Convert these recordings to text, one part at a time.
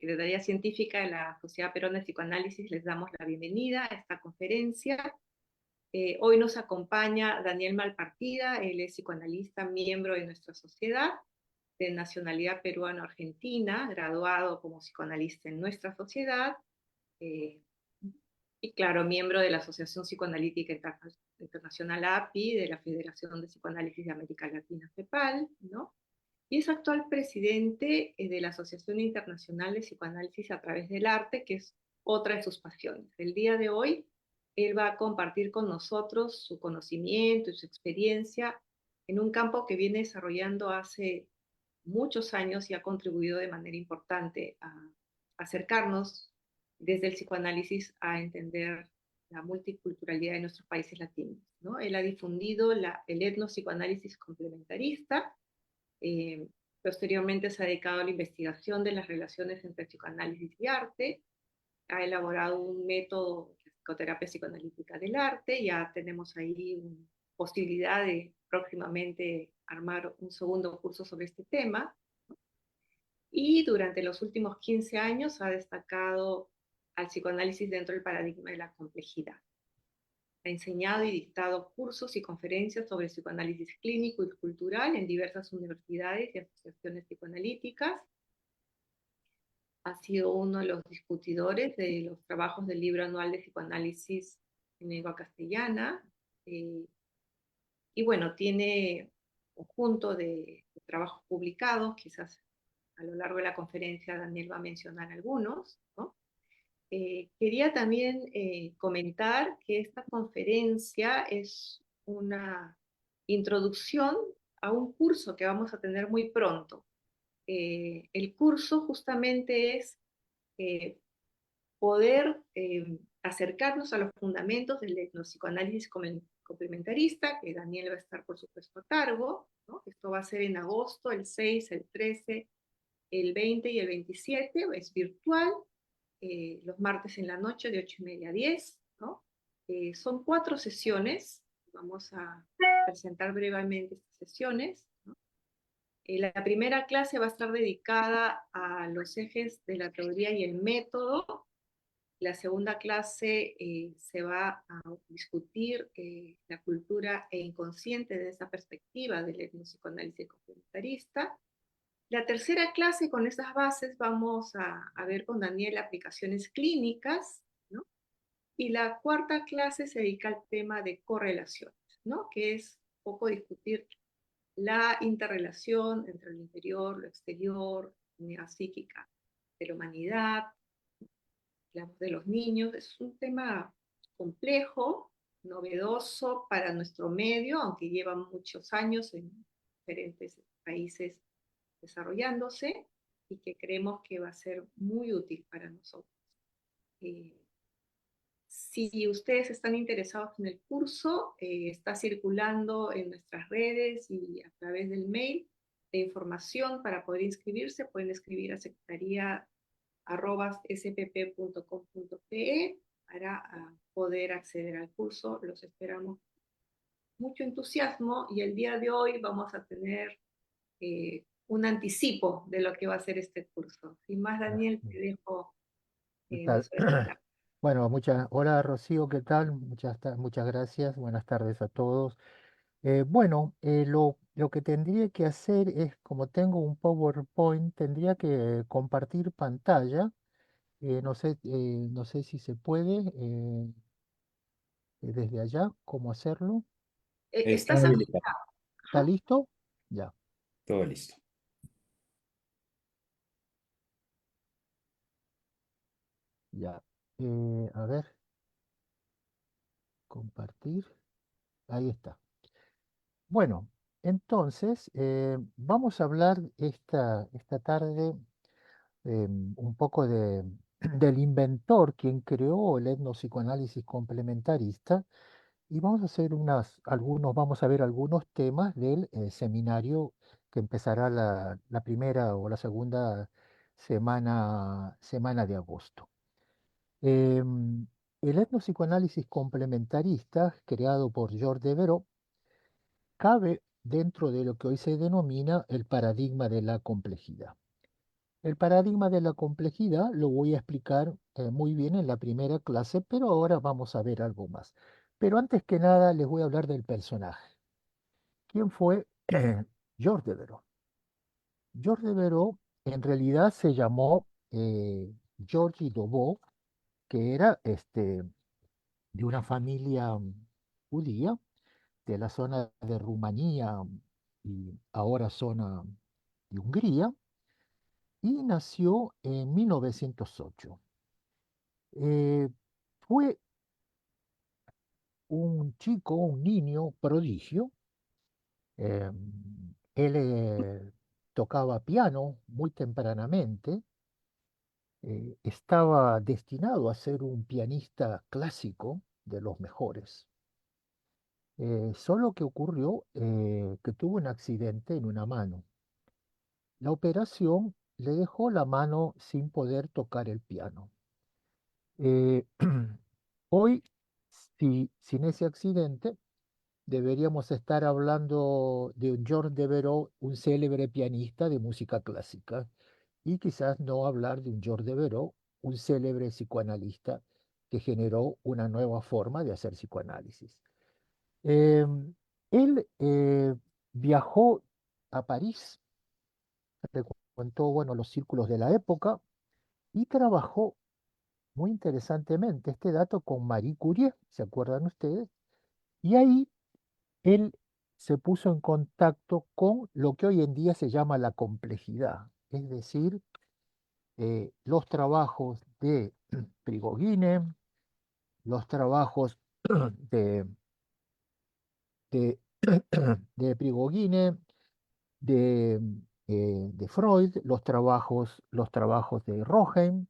Secretaría Científica de la Sociedad Peruana de Psicoanálisis les damos la bienvenida a esta conferencia. Hoy nos acompaña Daniel Malpartida, él es psicoanalista, miembro de nuestra sociedad, de nacionalidad peruano-argentina, graduado como psicoanalista en nuestra sociedad, eh, y claro, miembro de la Asociación Psicoanalítica Internacional API, de la Federación de Psicoanálisis de América Latina, FEPAL, ¿no? Y es actual presidente de la Asociación Internacional de Psicoanálisis a través del arte, que es otra de sus pasiones. El día de hoy, él va a compartir con nosotros su conocimiento y su experiencia en un campo que viene desarrollando hace muchos años y ha contribuido de manera importante a acercarnos desde el psicoanálisis a entender la multiculturalidad de nuestros países latinos, ¿no? Él ha difundido el etnopsicoanálisis complementarista. eh, Posteriormente se ha dedicado a la investigación de las relaciones entre psicoanálisis y arte, ha elaborado un método de psicoterapia psicoanalítica del arte. Ya tenemos ahí una posibilidad de próximamente armar un segundo curso sobre este tema. Y durante los últimos 15 años ha destacado al psicoanálisis dentro del paradigma de la complejidad. Ha enseñado y dictado cursos y conferencias sobre psicoanálisis clínico y cultural en diversas universidades y asociaciones psicoanalíticas. Ha sido uno de los discutidores de los trabajos del libro anual de psicoanálisis en lengua castellana. Y bueno, tiene un conjunto de trabajos publicados, quizás a lo largo de la conferencia Daniel va a mencionar algunos, ¿no? Quería también comentar que esta conferencia es una introducción a un curso que vamos a tener muy pronto. El curso justamente es eh, poder acercarnos a los fundamentos del etnopsicoanálisis complementarista, que Daniel va a estar por supuesto a cargo, ¿no? Esto va a ser en agosto, el 6, el 13, el 20 y el 27, es virtual, los martes en la noche de 8:30 a 10, ¿no? Son 4 sesiones, vamos a presentar brevemente estas sesiones, ¿no? La primera clase va a estar dedicada a los ejes de la teoría y el método. La segunda clase se va a discutir la cultura e inconsciente desde esa perspectiva del etnopsicoanálisis complementarista. La tercera clase, con esas bases, vamos a ver con Daniel aplicaciones clínicas, ¿no? Y la cuarta clase se dedica al tema de correlaciones, ¿no? Que es un poco discutir la interrelación entre lo interior, lo exterior, la psíquica de la humanidad, de los niños. Es un tema complejo, novedoso para nuestro medio, aunque lleva muchos años en diferentes países desarrollándose, y que creemos que va a ser muy útil para nosotros. Eh, si ustedes están interesados en el curso, está circulando en nuestras redes y a través del mail de información para poder inscribirse. Pueden escribir a secretaría@spp.com.pe para poder acceder al curso. Los esperamos con mucho entusiasmo, y el día de hoy vamos a tener un anticipo de lo que va a ser este curso. Sin más, Daniel, te dejo ¿Qué el tal? uso de la palabra. Bueno, hola Rocío, ¿qué tal? Muchas gracias, buenas tardes a todos. Bueno, lo que tendría que hacer es, como tengo un PowerPoint, tendría que compartir pantalla. No sé si se puede desde allá, cómo hacerlo. Está Estás habilitado, ¿Está ajá. listo? Ya, todo listo. ya. A ver, compartir. Ahí está. Bueno, entonces vamos a hablar esta tarde un poco del inventor, quien creó el etnopsicoanálisis complementarista, y vamos a hacer vamos a ver algunos temas del seminario que empezará la primera o la segunda semana de agosto. El etnopsicoanálisis complementarista, creado por George Devereux, cabe dentro de lo que hoy se denomina el paradigma de la complejidad. El paradigma de la complejidad lo voy a explicar muy bien en la primera clase, pero ahora vamos a ver algo más. Pero antes que nada les voy a hablar del personaje. ¿Quién fue George Devereux? George Devereux en realidad se llamó Georges Dauveau, que era de una familia judía de la zona de Rumanía y ahora zona de Hungría, y nació en 1908. Eh, Fue un chico, un niño prodigio. eh, Él tocaba piano muy tempranamente. Estaba destinado a ser un pianista clásico de los mejores. Solo que ocurrió que tuvo un accidente en una mano. La operación le dejó la mano sin poder tocar el piano. Eh, Hoy, sin ese accidente, deberíamos estar hablando de un George Devereux, un célebre pianista de música clásica, y quizás no hablar de un George Devereux, un célebre psicoanalista que generó una nueva forma de hacer psicoanálisis. Él viajó a París, frecuentó, bueno, los círculos de la época y trabajó muy interesantemente este dato con Marie Curie, ¿se acuerdan ustedes? Y ahí él se puso en contacto con lo que hoy en día se llama la complejidad, es decir, los trabajos de Prigogine, los trabajos de, de, de Prigogine, de, de Freud, los trabajos de Rogen,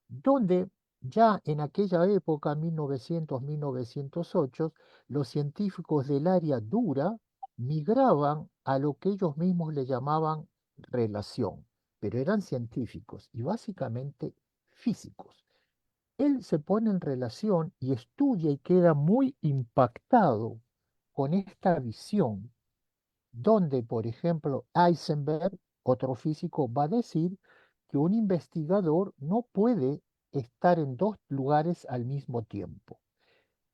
donde ya en aquella época, 1900-1908, los científicos del área dura migraban a lo que ellos mismos le llamaban relación, pero eran científicos y básicamente físicos. Él se pone en relación y estudia y queda muy impactado con esta visión donde, por ejemplo, Heisenberg, otro físico, va a decir que un investigador no puede estar en dos lugares al mismo tiempo.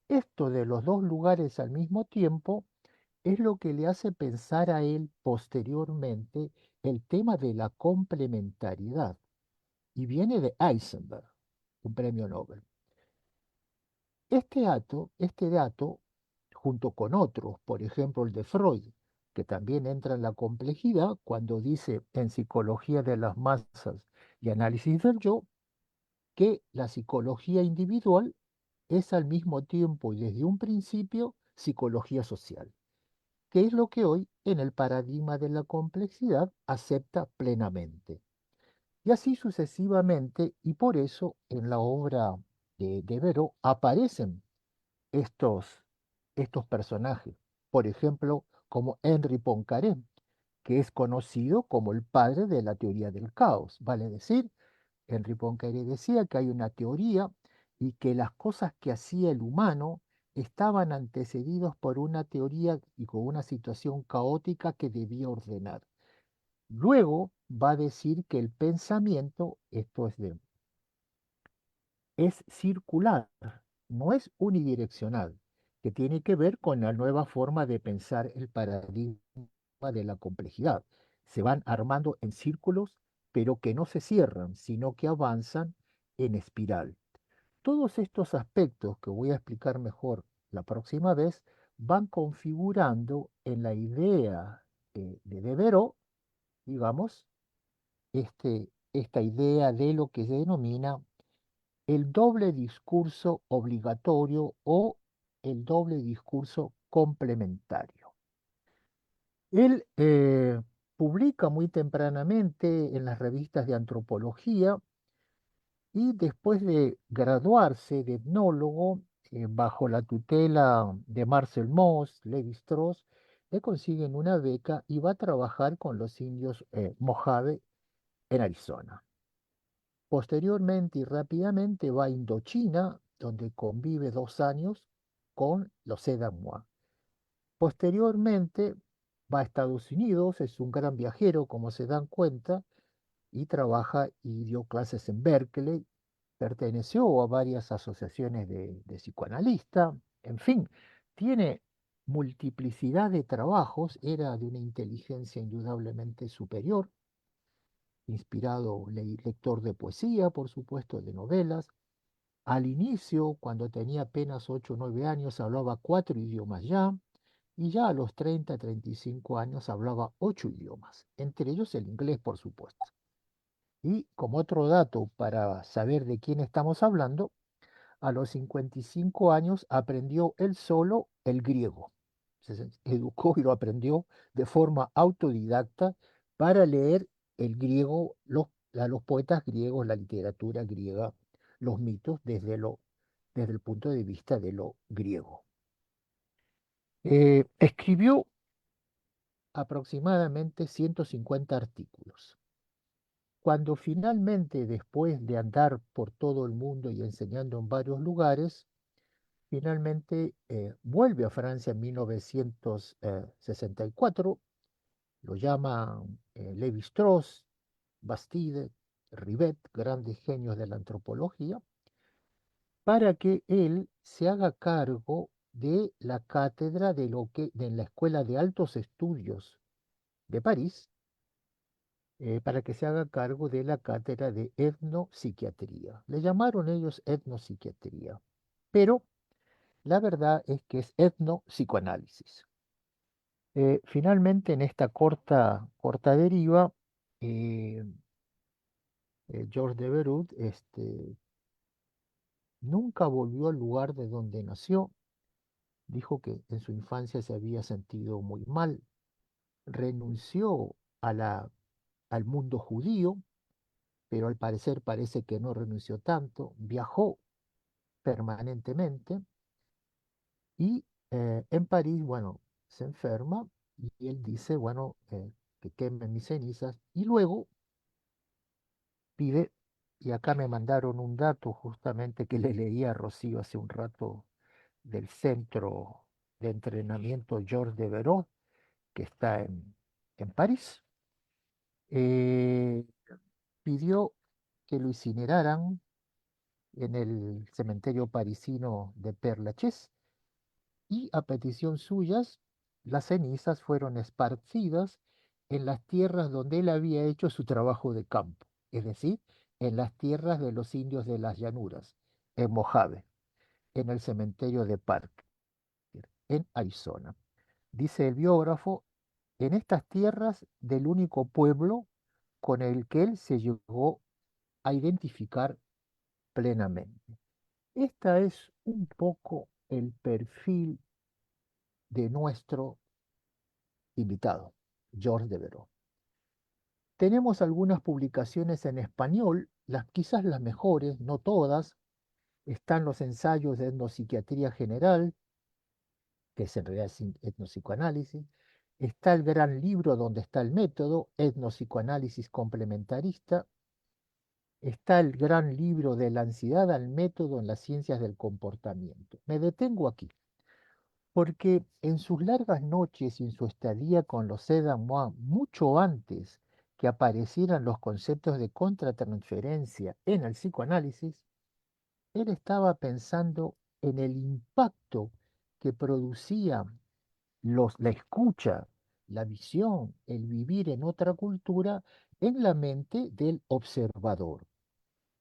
Esto de los dos lugares al mismo tiempo es lo que le hace pensar a él posteriormente el tema de la complementariedad, y viene de Heisenberg, un premio Nobel. Este dato, junto con otros, por ejemplo el de Freud, que también entra en la complejidad cuando dice en Psicología de las Masas y Análisis del Yo, que la psicología individual es al mismo tiempo y desde un principio psicología social, que es lo que hoy en el paradigma de la complejidad acepta plenamente. Y así sucesivamente, y por eso en la obra de Devereux aparecen estos, estos personajes. Por ejemplo, como Henri Poincaré, que es conocido como el padre de la teoría del caos. Vale decir, Henri Poincaré decía que hay una teoría y que las cosas que hacía el humano estaban antecedidos por una teoría y con una situación caótica que debía ordenar. Luego va a decir que el pensamiento, esto es circular, no es unidireccional, que tiene que ver con la nueva forma de pensar el paradigma de la complejidad. Se van armando en círculos, pero que no se cierran, sino que avanzan en espiral. Todos estos aspectos que voy a explicar mejor la próxima vez van configurando en la idea de Devereux, digamos, esta idea de lo que se denomina el doble discurso obligatorio o el doble discurso complementario. Él publica muy tempranamente en las revistas de antropología y después de graduarse de etnólogo bajo la tutela de Marcel Mauss, Levi Strauss, le consiguen una beca y va a trabajar con los indios Mojave en Arizona. Posteriormente y rápidamente va a Indochina, donde convive 2 años con los Edamuá. Posteriormente va a Estados Unidos, es un gran viajero, como se dan cuenta, y trabaja y dio clases en Berkeley, perteneció a varias asociaciones de psicoanalistas, en fin, tiene multiplicidad de trabajos, era de una inteligencia indudablemente superior, inspirado lector de poesía, por supuesto, de novelas. Al inicio, cuando tenía apenas 8 o 9 años, hablaba 4 idiomas ya, y ya a los 30, 35 años hablaba 8 idiomas, entre ellos el inglés, por supuesto. Y como otro dato para saber de quién estamos hablando, a los 55 años aprendió él solo el griego. Se educó y lo aprendió de forma autodidacta para leer el griego, a los poetas griegos, la literatura griega, los mitos desde el punto de vista de lo griego. Escribió aproximadamente 150 artículos. Cuando finalmente, después de andar por todo el mundo y enseñando en varios lugares, finalmente vuelve a Francia en 1964, lo llama Lévi-Strauss, Bastide, Rivet, grandes genios de la antropología, para que él se haga cargo de la cátedra de la Escuela de Altos Estudios de París, para que se haga cargo de la cátedra de etnopsiquiatría. Le llamaron ellos etnopsiquiatría, pero la verdad es que es etnopsicoanálisis. Finalmente, en esta corta deriva, eh, Georges de Berut nunca volvió al lugar de donde nació. Dijo que en su infancia se había sentido muy mal. Renunció al mundo judío, pero al parecer parece que no renunció tanto. Viajó permanentemente y en París, bueno, se enferma y él dice, bueno, que quemen mis cenizas y luego pide, y acá me mandaron un dato justamente que le leía a Rocío hace un rato del centro de entrenamiento Georges de Verot, que está en París, eh, pidió que lo incineraran en el cementerio parisino de Père Lachaise y a petición suyas, las cenizas fueron esparcidas en las tierras donde él había hecho su trabajo de campo, es decir, en las tierras de los indios de las llanuras, en Mojave, en el cementerio de Parker, en Arizona. Dice el biógrafo, en estas tierras del único pueblo con el que él se llegó a identificar plenamente. Esta es un poco el perfil de nuestro invitado, Georges de Veró. Tenemos algunas publicaciones en español, quizás las mejores, no todas. Están los ensayos de etnopsiquiatría general, que es en realidad etnopsicoanálisis. Está el gran libro donde está el método, etnopsicoanálisis complementarista. Está el gran libro de la ansiedad al método en las ciencias del comportamiento. Me detengo aquí, porque en sus largas noches y en su estadía con los Edamois, mucho antes que aparecieran los conceptos de contratransferencia en el psicoanálisis, él estaba pensando en el impacto que producía la escucha, la visión, el vivir en otra cultura en la mente del observador.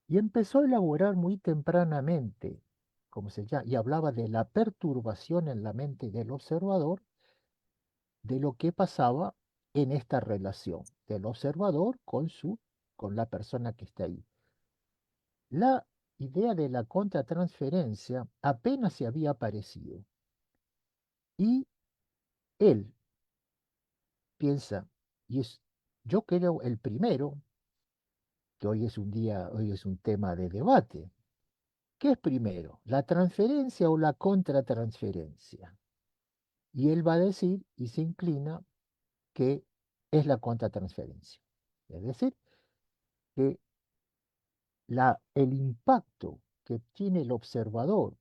Y empezó a elaborar muy tempranamente, como se llama, y hablaba de la perturbación en la mente del observador de lo que pasaba en esta relación del observador con la persona que está ahí. La idea de la contratransferencia apenas se había aparecido y él piensa, yo creo el primero, que hoy es un tema de debate. ¿Qué es primero, la transferencia o la contratransferencia? Y él va a decir y se inclina que es la contratransferencia. Es decir, que el impacto que tiene el observador,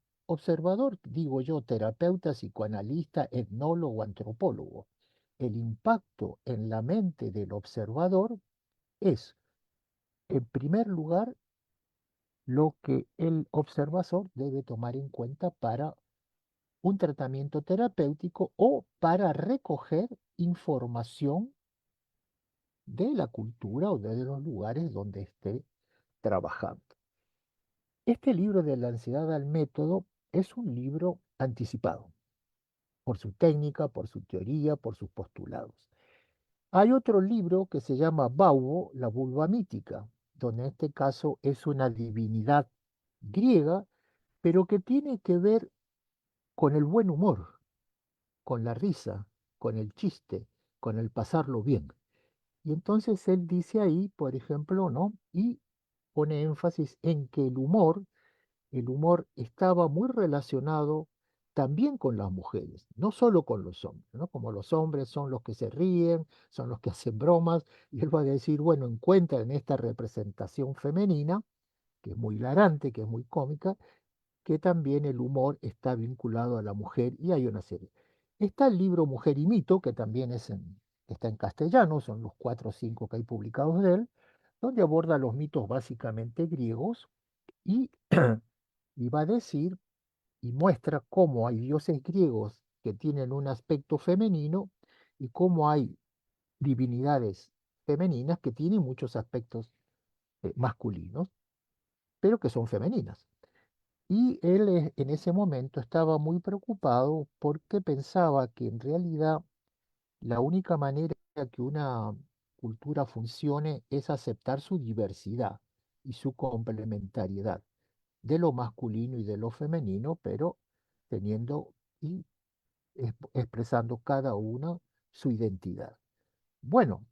digo yo, terapeuta, psicoanalista, etnólogo, antropólogo, el impacto en la mente del observador es en primer lugar, lo que el observador debe tomar en cuenta para un tratamiento terapéutico o para recoger información de la cultura o de los lugares donde esté trabajando. Este libro de la ansiedad al método es un libro anticipado por su técnica, por su teoría, por sus postulados. Hay otro libro que se llama Baubo, la vulva mítica, donde en este caso es una divinidad griega, pero que tiene que ver con el buen humor, con la risa, con el chiste, con el pasarlo bien. Y entonces él dice ahí, por ejemplo, ¿no? Y pone énfasis en que el humor estaba muy relacionado también con las mujeres, no solo con los hombres, ¿no? Como los hombres son los que se ríen, son los que hacen bromas, y él va a decir, bueno, encuentra en esta representación femenina, que es muy hilarante, que es muy cómica, que también el humor está vinculado a la mujer y hay una serie. Está el libro Mujer y Mito, que también está en castellano, son los 4 o 5 que hay publicados de él, donde aborda los mitos básicamente griegos y, y va a decir y muestra cómo hay dioses griegos que tienen un aspecto femenino y cómo hay divinidades femeninas que tienen muchos aspectos masculinos, pero que son femeninas. Y él en ese momento estaba muy preocupado porque pensaba que en realidad la única manera que una cultura funcione es aceptar su diversidad y su complementariedad de lo masculino y de lo femenino, pero teniendo y expresando cada una su identidad. Bueno,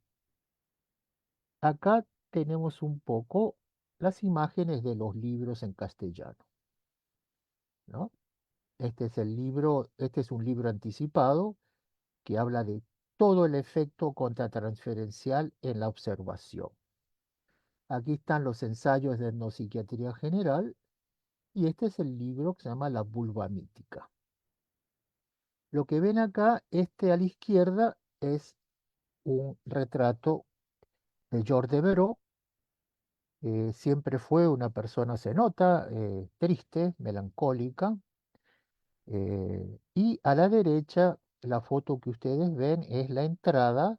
acá tenemos un poco las imágenes de los libros en castellano, ¿no? Este es un libro anticipado que habla de todo el efecto contratransferencial en la observación. Aquí están los ensayos de etnopsiquiatría general y este es el libro que se llama La vulva mítica. Lo que ven acá, a la izquierda, es un retrato de George Devereux. Siempre fue una persona, se nota, triste, melancólica. Y a la derecha, la foto que ustedes ven es la entrada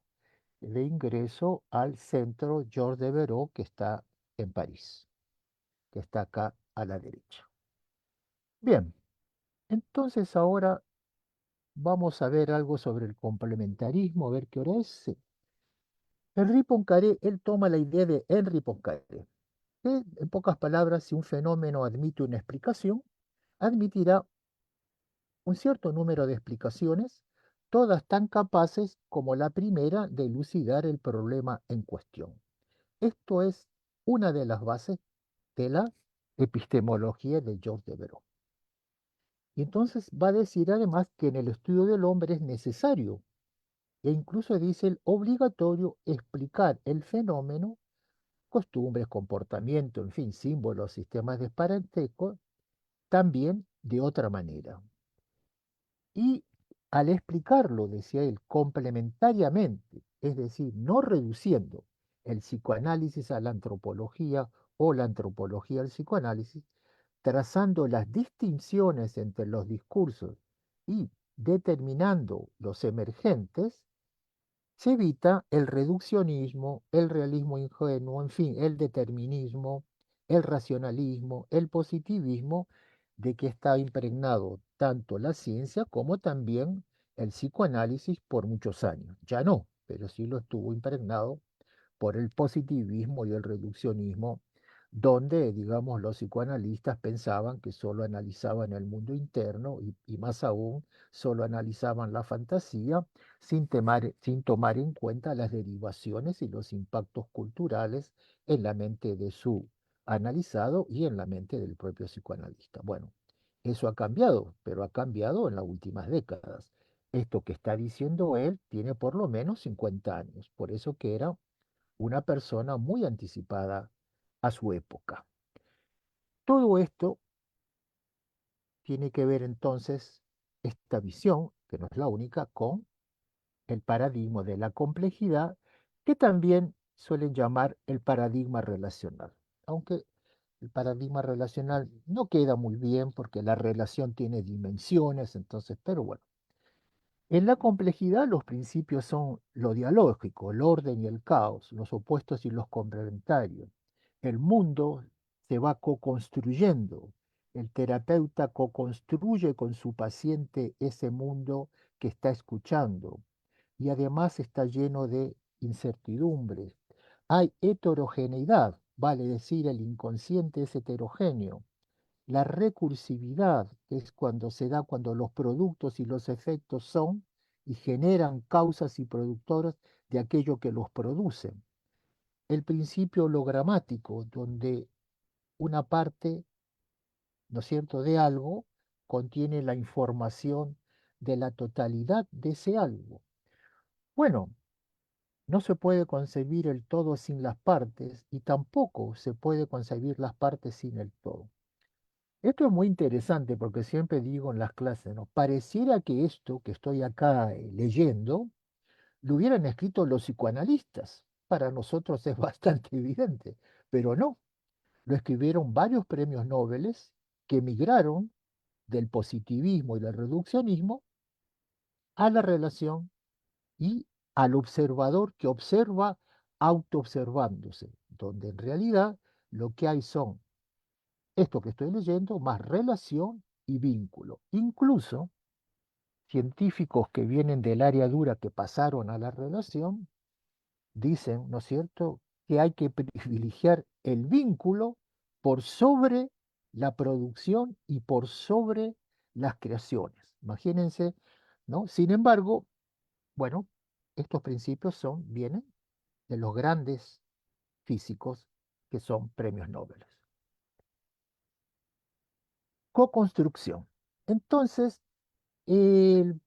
de ingreso al centro Georges Devereux, que está en París, que está acá a la derecha. Bien, entonces ahora vamos a ver algo sobre el complementarismo, a ver qué hora es. Sí. Henri Poincaré, él toma la idea de Henri Poincaré, que en pocas palabras, si un fenómeno admite una explicación, admitirá un cierto número de explicaciones, todas tan capaces como la primera de elucidar el problema en cuestión. Esto es una de las bases de la epistemología de Georges Devereux. Y entonces va a decir además que en el estudio del hombre es necesario, e incluso dice el obligatorio, explicar el fenómeno, costumbres, comportamiento, en fin, símbolos, sistemas de parentesco, también de otra manera. Y al explicarlo, decía él, complementariamente, es decir, no reduciendo el psicoanálisis a la antropología o la antropología al psicoanálisis, trazando las distinciones entre los discursos y determinando los emergentes, se evita el reduccionismo, el realismo ingenuo, en fin, el determinismo, el racionalismo, el positivismo, de que está impregnado tanto la ciencia como también el psicoanálisis por muchos años. Ya no, pero sí lo estuvo impregnado por el positivismo y el reduccionismo, donde, digamos, los psicoanalistas pensaban que solo analizaban el mundo interno y más aún, solo analizaban la fantasía sin tomar en cuenta las derivaciones y los impactos culturales en la mente de su analizado y en la mente del propio psicoanalista. Bueno, eso ha cambiado, pero ha cambiado en las últimas décadas. Esto que está diciendo él tiene por lo menos 50 años, por eso que era una persona muy anticipada a su época. Todo esto tiene que ver entonces, esta visión, que no es la única, con el paradigma de la complejidad, que también suelen llamar el paradigma relacional. Aunque el paradigma relacional no queda muy bien porque la relación tiene dimensiones, entonces, pero bueno. En la complejidad los principios son lo dialógico, el orden y el caos, los opuestos y los complementarios. El mundo se va co-construyendo. El terapeuta co-construye con su paciente ese mundo que está escuchando y además está lleno de incertidumbres. Hay heterogeneidad, vale decir, el inconsciente es heterogéneo. La recursividad es cuando se da cuando los productos y los efectos son y generan causas y productores de aquello que los producen. El principio hologramático, donde una parte, ¿no es cierto?, de algo contiene la información de la totalidad de ese algo. Bueno, no se puede concebir el todo sin las partes y tampoco se puede concebir las partes sin el todo. Esto es muy interesante porque siempre digo en las clases, ¿no? Pareciera que esto que estoy acá leyendo lo hubieran escrito los psicoanalistas. Para nosotros es bastante evidente, pero no. Lo escribieron varios premios Nobel que migraron del positivismo y del reduccionismo a la relación y al observador que observa autoobservándose, donde en realidad lo que hay son esto que estoy leyendo más relación y vínculo. Incluso científicos que vienen del área dura que pasaron a la relación dicen, ¿no es cierto?, que hay que privilegiar el vínculo por sobre la producción y por sobre las creaciones. Imagínense, ¿no? Sin embargo, bueno, estos principios vienen de los grandes físicos que son premios Nobel. Co-construcción. Entonces, el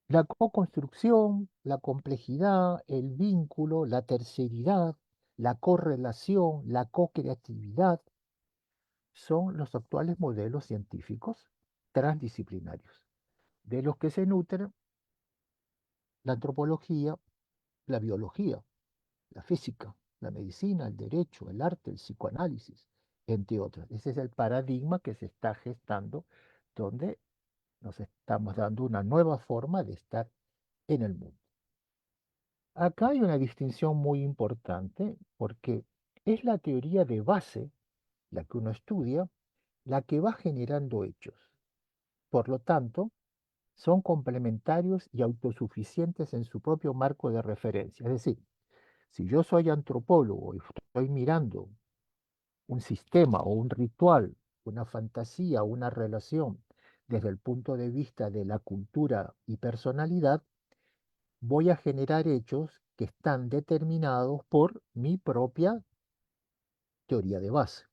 la co-construcción, la complejidad, el vínculo, la terceridad, la correlación, la co-creatividad son los actuales modelos científicos transdisciplinarios, de los que se nutren la antropología, la biología, la física, la medicina, el derecho, el arte, el psicoanálisis, entre otras. Ese es el paradigma que se está gestando, donde nos estamos dando una nueva forma de estar en el mundo. Acá hay una distinción muy importante porque es la teoría de base, la que uno estudia, la que va generando hechos. Por lo tanto, son complementarios y autosuficientes en su propio marco de referencia. Es decir, si yo soy antropólogo y estoy mirando un sistema o un ritual, una fantasía, una relación desde el punto de vista de la cultura y personalidad, voy a generar hechos que están determinados por mi propia teoría de base.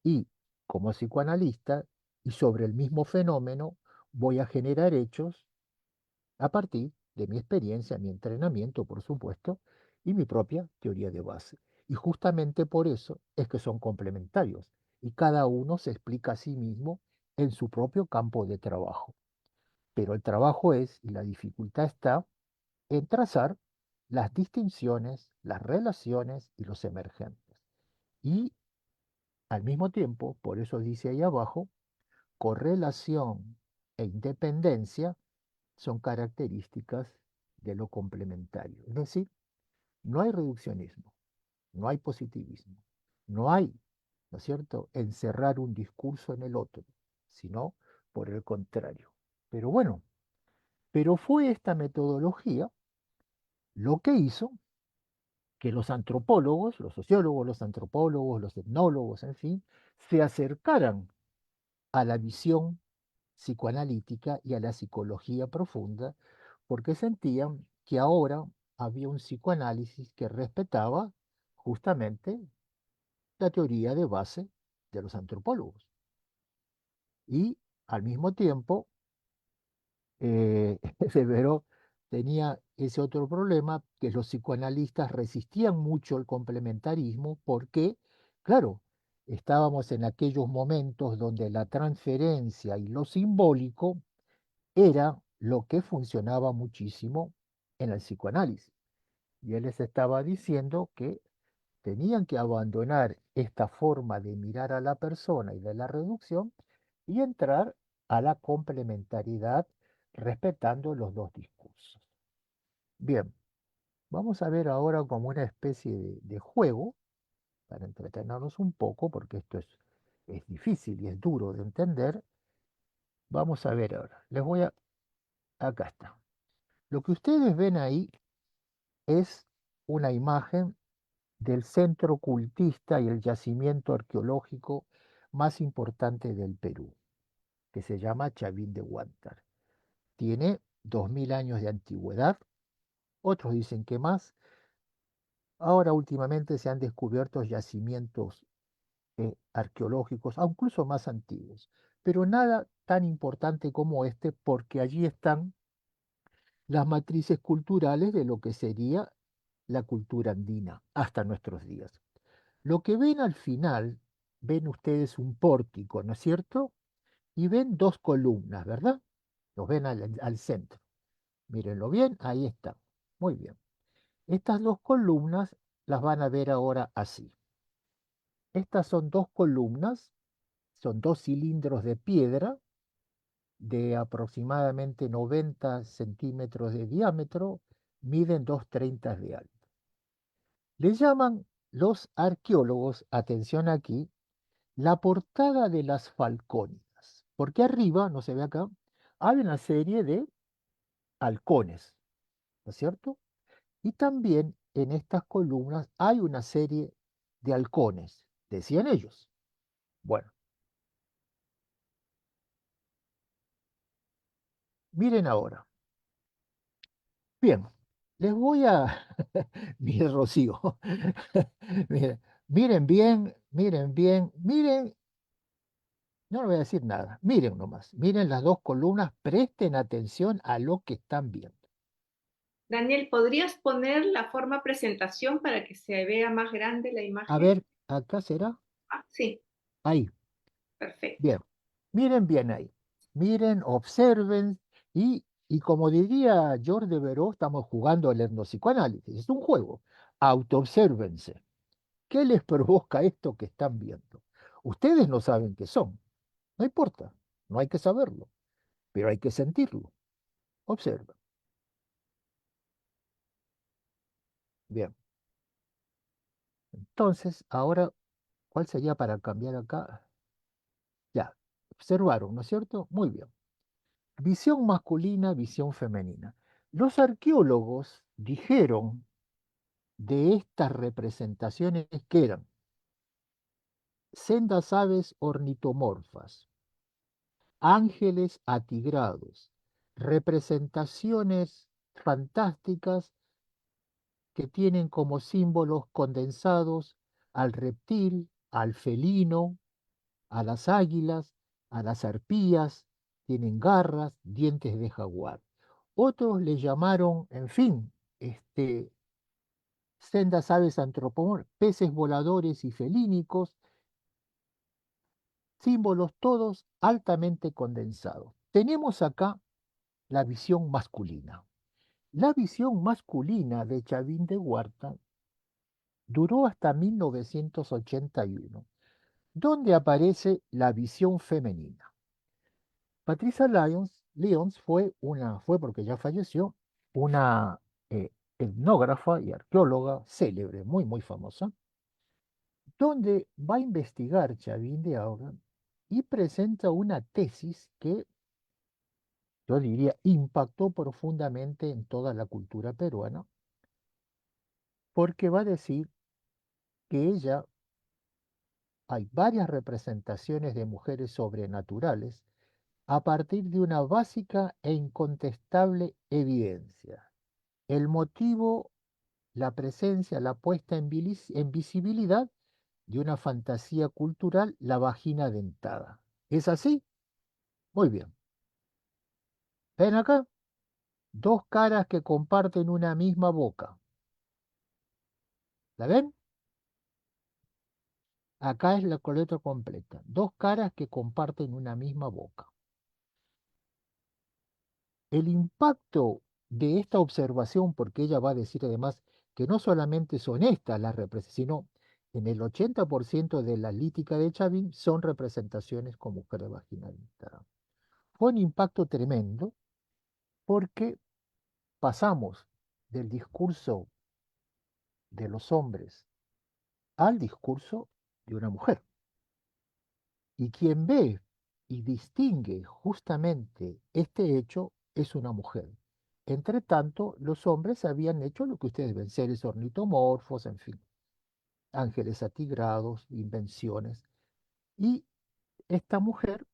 Y como psicoanalista, y sobre el mismo fenómeno, voy a generar hechos a partir de mi experiencia, mi entrenamiento, por supuesto, y mi propia teoría de base. Y justamente por eso es que son complementarios, y cada uno se explica a sí mismo en su propio campo de trabajo. Pero el trabajo y la dificultad está en trazar las distinciones, las relaciones y los emergentes. Y al mismo tiempo, por eso dice ahí abajo, correlación e independencia son características de lo complementario. Es decir, no hay reduccionismo, no hay positivismo, no hay, ¿no es cierto?, encerrar un discurso en el otro, sino por el contrario. Pero bueno, pero fue esta metodología lo que hizo que los antropólogos, los sociólogos, los antropólogos, los etnólogos, en fin, se acercaran a la visión psicoanalítica y a la psicología profunda, porque sentían que ahora había un psicoanálisis que respetaba justamente la teoría de base de los antropólogos. Y al mismo tiempo, Severo tenía ese otro problema, que los psicoanalistas resistían mucho el complementarismo porque, claro, estábamos en aquellos momentos donde la transferencia y lo simbólico era lo que funcionaba muchísimo en el psicoanálisis. Y él les estaba diciendo que tenían que abandonar esta forma de mirar a la persona y de la reducción y entrar a la complementariedad respetando los dos discursos. Bien, vamos a ver ahora como una especie de juego para entretenernos un poco, porque esto es difícil y es duro de entender. Vamos a ver ahora. Acá está. Lo que ustedes ven ahí es una imagen del centro cultista y el yacimiento arqueológico más importante del Perú, que se llama Chavín de Huántar. Tiene 2000 años de antigüedad, otros dicen que más. Ahora últimamente se han descubierto yacimientos arqueológicos, incluso más antiguos, pero nada tan importante como este porque allí están las matrices culturales de lo que sería la cultura andina hasta nuestros días. Lo que ven al final, ven ustedes un pórtico, ¿no es cierto? Y ven dos columnas, ¿verdad? Los ven al centro. Mírenlo bien, ahí está. Muy bien. Estas dos columnas las van a ver ahora así. Estas son dos columnas, son dos cilindros de piedra de aproximadamente 90 centímetros de diámetro, miden 2,30 de alto. Le llaman los arqueólogos, atención aquí, la portada de las Falcónidas, porque arriba, no se ve acá, hay una serie de halcones, ¿no es cierto? Y también en estas columnas hay una serie de halcones, decían ellos. Bueno, miren ahora. Bien, les voy a... Miren, Rocío. Miren, miren bien, miren, no le voy a decir nada, miren nomás, miren las dos columnas, presten atención a lo que están viendo. Daniel, ¿podrías poner la forma presentación para que se vea más grande la A imagen? ver, acá será, Ah, sí, ahí, perfecto. bien, miren bien ahí, miren, observen y como diría George Devereux, estamos jugando al etnopsicoanálisis, es un juego, autoobsérvense. ¿Qué les provoca esto que están viendo? Ustedes no saben qué son, no importa, no hay que saberlo, pero hay que sentirlo. Observa. Bien, entonces, ahora, ¿cuál sería para cambiar acá? Ya, observaron, ¿no es cierto? Muy bien. Visión masculina, visión femenina. Los arqueólogos dijeron de estas representaciones que eran sendas aves ornitomorfas, ángeles atigrados, representaciones fantásticas que tienen como símbolos condensados al reptil, al felino, a las águilas, a las arpías, tienen garras, dientes de jaguar. Otros le llamaron, en fin, sendas aves antropomorfas, peces voladores y felínicos, símbolos todos altamente condensados. Tenemos acá la visión masculina. La visión masculina de Chavín de Huarta duró hasta 1981, donde aparece la visión femenina. Patricia Lyons fue porque ya falleció, una etnógrafa y arqueóloga célebre, muy, muy famosa, donde va a investigar Chavín de Huarta y presenta una tesis que yo diría impactó profundamente en toda la cultura peruana, porque va a decir que hay varias representaciones de mujeres sobrenaturales a partir de una básica e incontestable evidencia. El motivo, la presencia, la puesta en visibilidad de una fantasía cultural, la vagina dentada. ¿Es así? Muy bien. ¿Ven acá? Dos caras que comparten una misma boca. ¿La ven? Acá es la coleta completa. Dos caras que comparten una misma boca. El impacto de esta observación, porque ella va a decir además que no solamente son estas las representaciones, sino en el 80% de la lítica de Chavín son representaciones con mujer de vagina dentada. Fue un impacto tremendo porque pasamos del discurso de los hombres al discurso de una mujer. Y quien ve y distingue justamente este hecho es una mujer. Entre tanto, los hombres habían hecho lo que ustedes ven, seres ornitomorfos, en fin, ángeles atigrados, invenciones. Y esta mujer,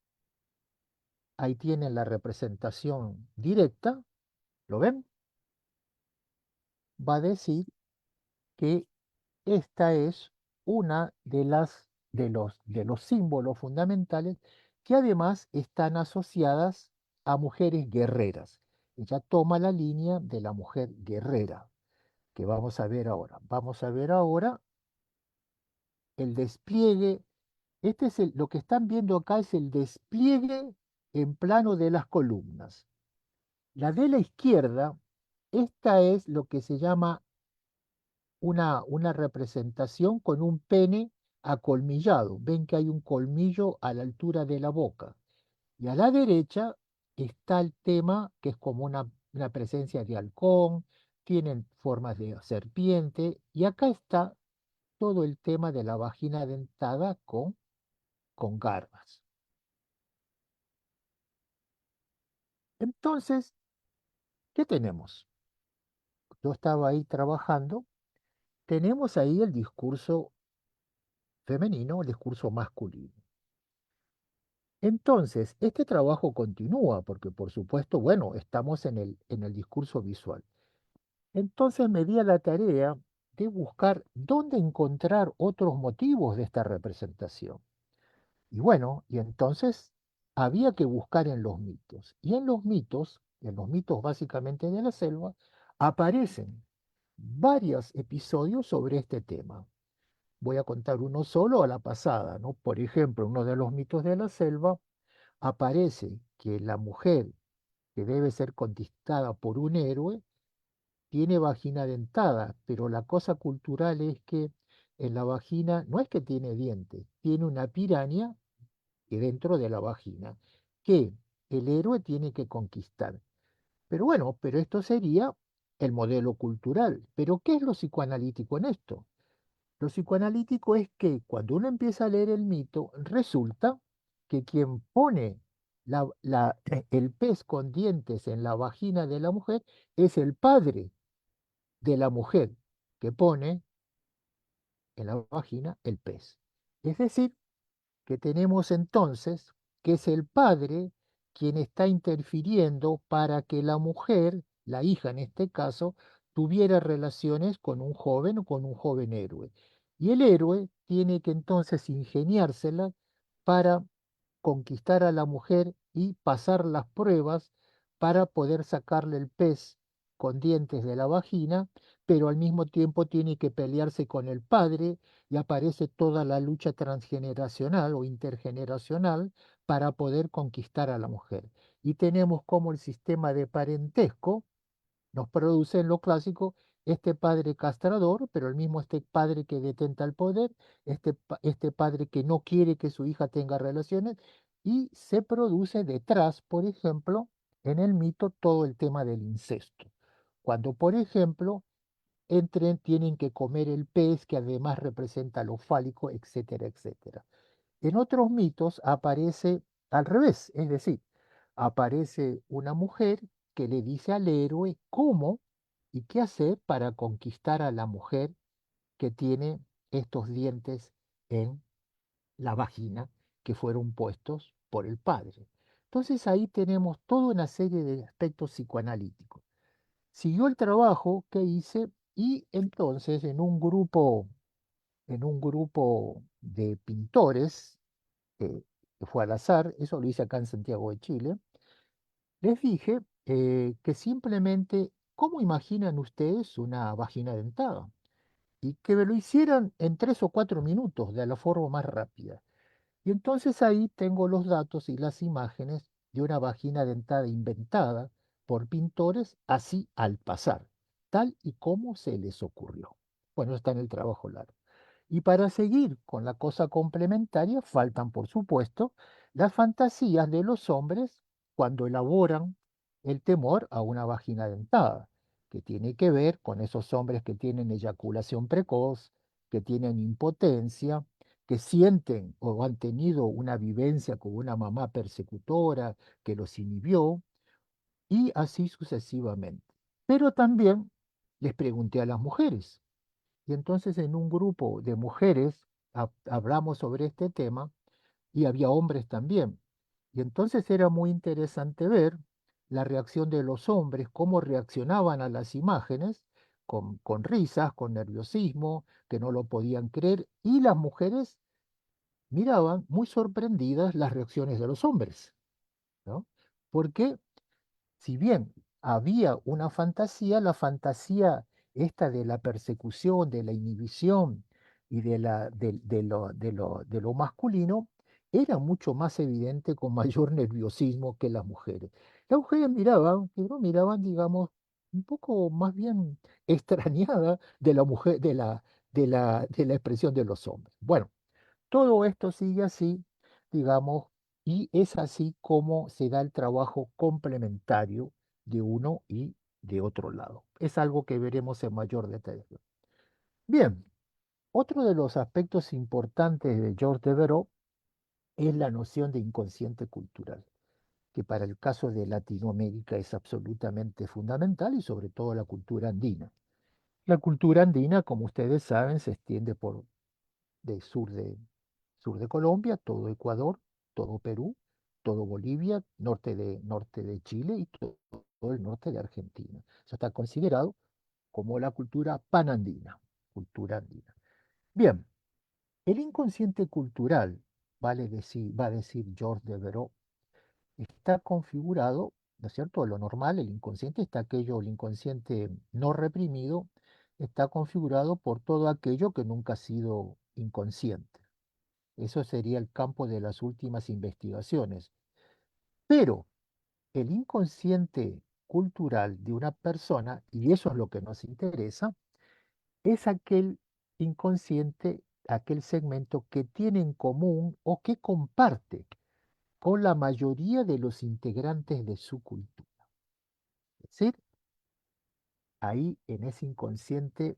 ahí tienen la representación directa, ¿lo ven? Va a decir que esta es una de los símbolos fundamentales que además están asociadas a mujeres guerreras. Ella toma la línea de la mujer guerrera, que vamos a ver ahora. Vamos a ver ahora el despliegue. Lo que están viendo acá es el despliegue en plano de las columnas. La de la izquierda, esta es lo que se llama una representación con un pene acolmillado. Ven que hay un colmillo a la altura de la boca. Y a la derecha está el tema que es como una presencia de halcón, tienen formas de serpiente, y acá está todo el tema de la vagina dentada con garbas. Entonces, ¿qué tenemos? Yo estaba ahí trabajando, tenemos ahí el discurso femenino, el discurso masculino. Entonces, este trabajo continúa porque, por supuesto, bueno, estamos en el discurso visual. Entonces me di a la tarea de buscar dónde encontrar otros motivos de esta representación. Y bueno, y entonces había que buscar en los mitos. Y en los mitos básicamente de la selva, aparecen varios episodios sobre este tema. Voy a contar uno solo a la pasada, ¿no? Por ejemplo, uno de los mitos de la selva aparece que la mujer que debe ser conquistada por un héroe tiene vagina dentada, pero la cosa cultural es que en la vagina no es que tiene dientes, tiene una piraña que dentro de la vagina, que el héroe tiene que conquistar. Pero bueno, pero esto sería el modelo cultural. Pero ¿qué es lo psicoanalítico en esto? Lo psicoanalítico es que cuando uno empieza a leer el mito, resulta que quien pone el pez con dientes en la vagina de la mujer es el padre de la mujer que pone en la vagina el pez. Es decir, que tenemos entonces que es el padre quien está interfiriendo para que la mujer, la hija en este caso, tuviera relaciones con un joven o con un joven héroe. Y el héroe tiene que entonces ingeniársela para conquistar a la mujer y pasar las pruebas para poder sacarle el pez con dientes de la vagina, pero al mismo tiempo tiene que pelearse con el padre y aparece toda la lucha transgeneracional o intergeneracional para poder conquistar a la mujer. Y tenemos como el sistema de parentesco nos produce en lo clásico este padre castrador, pero el mismo este padre que detenta el poder, este padre que no quiere que su hija tenga relaciones, y se produce detrás, por ejemplo, en el mito todo el tema del incesto. Cuando, por ejemplo, tienen que comer el pez que además representa lo fálico, etcétera, etcétera. En otros mitos aparece al revés, es decir, aparece una mujer que le dice al héroe cómo y qué hacer para conquistar a la mujer que tiene estos dientes en la vagina que fueron puestos por el padre. Entonces ahí tenemos toda una serie de aspectos psicoanalíticos. Siguió el trabajo que hice y entonces en un grupo de pintores, que fue al azar, eso lo hice acá en Santiago de Chile, les dije que simplemente, ¿cómo imaginan ustedes una vagina dentada? Y que me lo hicieran en 3 o 4 minutos, de la forma más rápida. Y entonces ahí tengo los datos y las imágenes de una vagina dentada inventada por pintores así al pasar. tal y como se les ocurrió. Bueno, está en el trabajo largo. Y para seguir con la cosa complementaria, faltan, por supuesto, las fantasías de los hombres cuando elaboran el temor a una vagina dentada, que tiene que ver con esos hombres que tienen eyaculación precoz, que tienen impotencia, que sienten o han tenido una vivencia con una mamá persecutora que los inhibió, y así sucesivamente. Pero también les pregunté a las mujeres, y entonces en un grupo de mujeres hablamos sobre este tema y había hombres también. Y entonces era muy interesante ver la reacción de los hombres, cómo reaccionaban a las imágenes, con risas, con nerviosismo, que no lo podían creer, y las mujeres miraban muy sorprendidas las reacciones de los hombres, ¿no? Porque si bien había una fantasía, la fantasía esta de la persecución, de la inhibición y de lo masculino era mucho más evidente con mayor nerviosismo que las mujeres. Las mujeres miraban, pero miraban, digamos, un poco más bien extrañada de la mujer, de la expresión de los hombres. Bueno, todo esto sigue así, digamos, y es así como se da el trabajo complementario de uno y de otro lado. Es algo que veremos en mayor detalle. Bien, otro de los aspectos importantes de George Devereux es la noción de inconsciente cultural, que para el caso de Latinoamérica es absolutamente fundamental y sobre todo la cultura andina. La cultura andina, como ustedes saben, se extiende por del sur de Colombia, todo Ecuador, todo Perú, todo Bolivia, norte de Chile y todo el norte de Argentina. Eso está considerado como la cultura panandina, cultura andina. Bien, el inconsciente cultural, va a decir George Devereux, está configurado, ¿no es cierto? Lo normal, el inconsciente está aquello, el inconsciente no reprimido, está configurado por todo aquello que nunca ha sido inconsciente. Eso sería el campo de las últimas investigaciones. Pero el inconsciente cultural de una persona, y eso es lo que nos interesa, es aquel inconsciente, aquel segmento que tiene en común o que comparte con la mayoría de los integrantes de su cultura. Es decir, ahí en ese inconsciente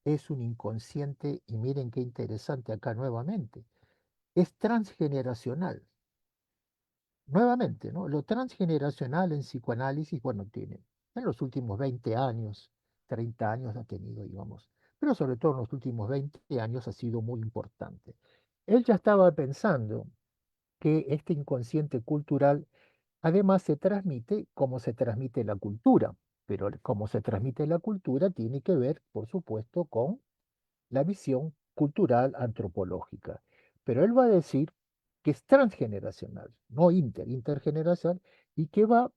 es un inconsciente, y miren qué interesante acá nuevamente, es transgeneracional. Nuevamente, ¿no? Lo transgeneracional en psicoanálisis, bueno, tiene en los últimos 20 años, 30 años ha tenido, digamos, pero sobre todo en los últimos 20 años ha sido muy importante. Él ya estaba pensando que este inconsciente cultural además se transmite como se transmite la cultura, pero como se transmite la cultura tiene que ver, por supuesto, con la visión cultural antropológica. Pero él va a decir que es transgeneracional, no intergeneracional, y que va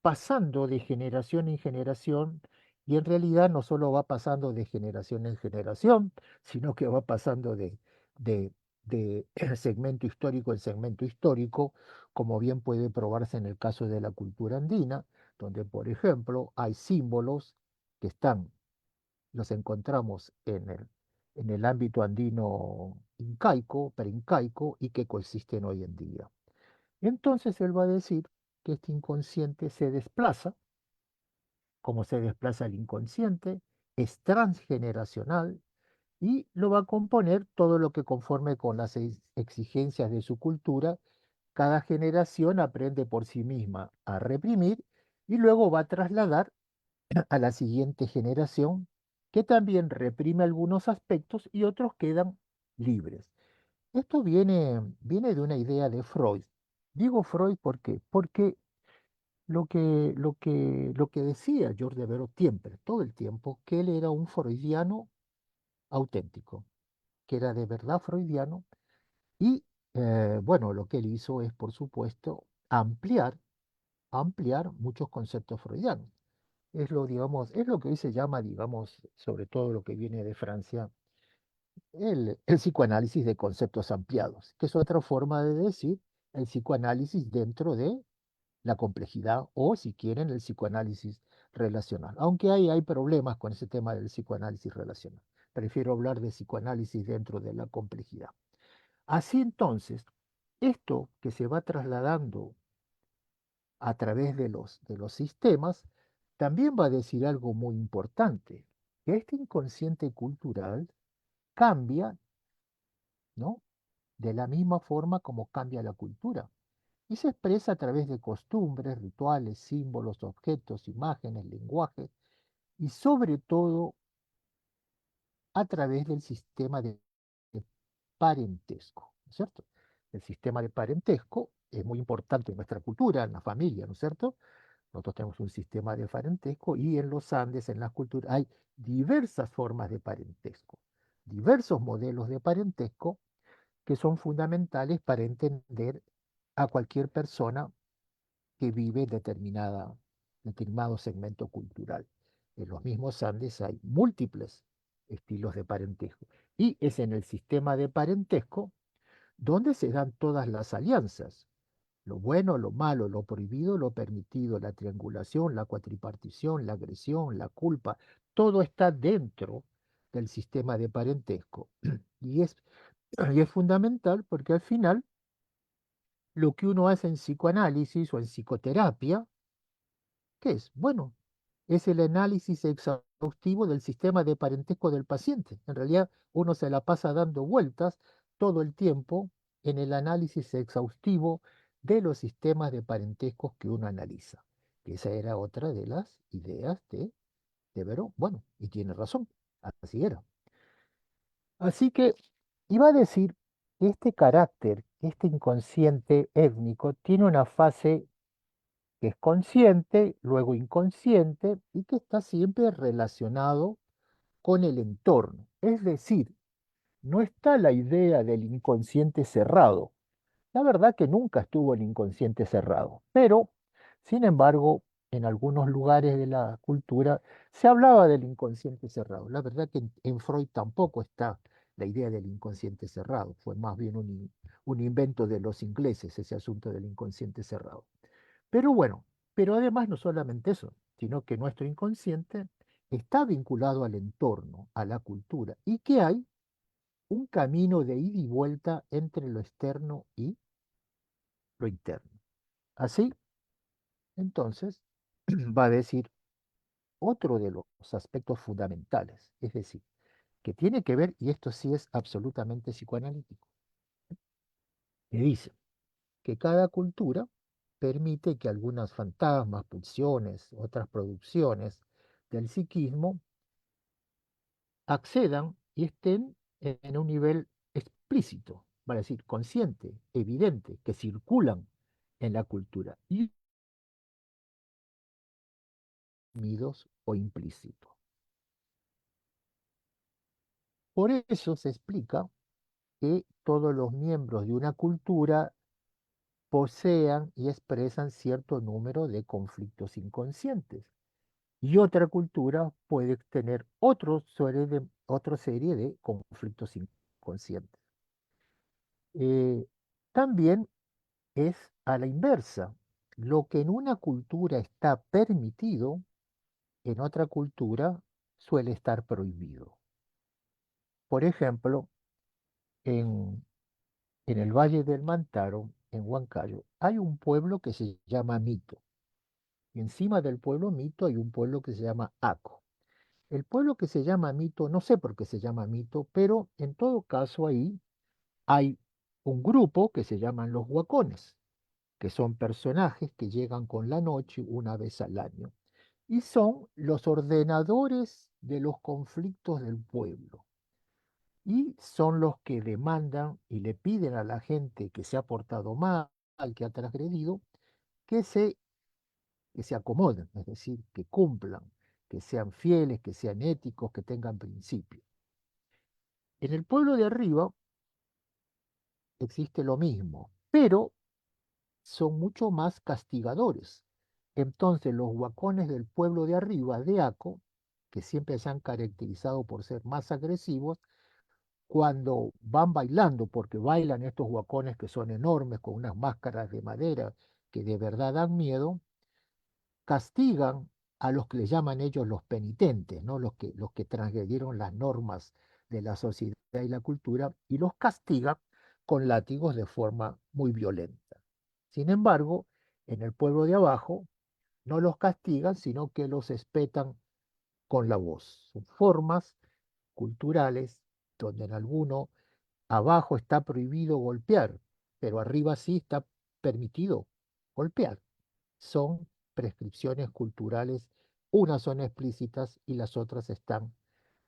pasando de generación en generación, y en realidad no solo va pasando de generación en generación, sino que va pasando de, de segmento histórico en segmento histórico, como bien puede probarse en el caso de la cultura andina, donde, por ejemplo, hay símbolos que los encontramos en el ámbito andino incaico, preincaico, y que coexisten hoy en día. Entonces él va a decir que este inconsciente se desplaza, como se desplaza el inconsciente, es transgeneracional y lo va a componer todo lo que conforme con las exigencias de su cultura. Cada generación aprende por sí misma a reprimir y luego va a trasladar a la siguiente generación, que también reprime algunos aspectos y otros quedan libres. Esto viene de una idea de Freud. Digo Freud ¿por qué? Porque lo que decía George Devereux siempre, todo el tiempo, que él era un freudiano auténtico, que era de verdad freudiano y bueno, lo que él hizo es, por supuesto, ampliar muchos conceptos freudianos. Es lo, digamos, es lo que hoy se llama, digamos, sobre todo lo que viene de Francia, el psicoanálisis de conceptos ampliados, que es otra forma de decir el psicoanálisis dentro de la complejidad o, si quieren, el psicoanálisis relacional. Aunque hay problemas con ese tema del psicoanálisis relacional. Prefiero hablar de psicoanálisis dentro de la complejidad. Así entonces, esto que se va trasladando a través de los sistemas, también va a decir algo muy importante, que este inconsciente cultural cambia, ¿no? De la misma forma como cambia la cultura. Y se expresa a través de costumbres, rituales, símbolos, objetos, imágenes, lenguajes y sobre todo a través del sistema de parentesco, ¿no es cierto? El sistema de parentesco es muy importante en nuestra cultura, en la familia, ¿no es cierto? Nosotros tenemos un sistema de parentesco y en los Andes, en las culturas, hay diversas formas de parentesco, diversos modelos de parentesco que son fundamentales para entender a cualquier persona que vive en determinado segmento cultural. En los mismos Andes hay múltiples estilos de parentesco. Y es en el sistema de parentesco donde se dan todas las alianzas. Lo bueno, lo malo, lo prohibido, lo permitido, la triangulación, la cuatripartición, la agresión, la culpa, todo está dentro del sistema de parentesco. Y es, y es fundamental porque al final lo que uno hace en psicoanálisis o en psicoterapia, ¿qué es? Bueno, es el análisis exhaustivo del sistema de parentesco del paciente. En realidad, uno se la pasa dando vueltas todo el tiempo en el análisis exhaustivo de los sistemas de parentescos que uno analiza. Esa era otra de las ideas de Verón. Bueno, y tiene razón, así era. Así que iba a decir que este carácter, este inconsciente étnico, tiene una fase que es consciente, luego inconsciente y que está siempre relacionado con el entorno. Es decir, no está la idea del inconsciente cerrado. La verdad que nunca estuvo el inconsciente cerrado, pero, sin embargo, en algunos lugares de la cultura se hablaba del inconsciente cerrado. La verdad que en Freud tampoco está la idea del inconsciente cerrado, fue más bien un invento de los ingleses ese asunto del inconsciente cerrado. Pero bueno, pero además no solamente eso, sino que nuestro inconsciente está vinculado al entorno, a la cultura, y que hay un camino de ida y vuelta entre lo externo y lo interno. Así, entonces, va a decir otro de los aspectos fundamentales, es decir, que tiene que ver, y esto sí es absolutamente psicoanalítico, que dice que cada cultura permite que algunas fantasmas, pulsiones, otras producciones del psiquismo accedan y estén en un nivel explícito, vale decir, consciente, evidente, que circulan en la cultura, y unidos o implícitos. Por eso se explica que todos los miembros de una cultura posean y expresan cierto número de conflictos inconscientes. Y otra cultura puede tener otra serie de conflictos inconscientes. También es a la inversa. Lo que en una cultura está permitido, en otra cultura suele estar prohibido. Por ejemplo, en, en el Valle del Mantaro, en Huancayo, hay un pueblo que se llama Mito. Y encima del pueblo Mito hay un pueblo que se llama Aco. El pueblo que se llama Mito, no sé por qué se llama Mito, pero en todo caso ahí hay un grupo que se llaman los huacones, que son personajes que llegan con la noche una vez al año y son los ordenadores de los conflictos del pueblo y son los que demandan y le piden a la gente que se ha portado mal, que ha transgredido, que se, que se acomoden, es decir, que cumplan, que sean fieles, que sean éticos, que tengan principios. En el pueblo de arriba existe lo mismo, pero son mucho más castigadores. Entonces los huacones del pueblo de arriba, de Aco, que siempre se han caracterizado por ser más agresivos, cuando van bailando, porque bailan estos huacones que son enormes, con unas máscaras de madera que de verdad dan miedo, castigan a los que le llaman ellos los penitentes, ¿no? Los que transgredieron las normas de la sociedad y la cultura, y los castiga con látigos de forma muy violenta. Sin embargo, en el pueblo de abajo no los castigan, sino que los espetan con la voz. Son formas culturales donde en alguno abajo está prohibido golpear, pero arriba sí está permitido golpear. Son prescripciones culturales, unas son explícitas y las otras están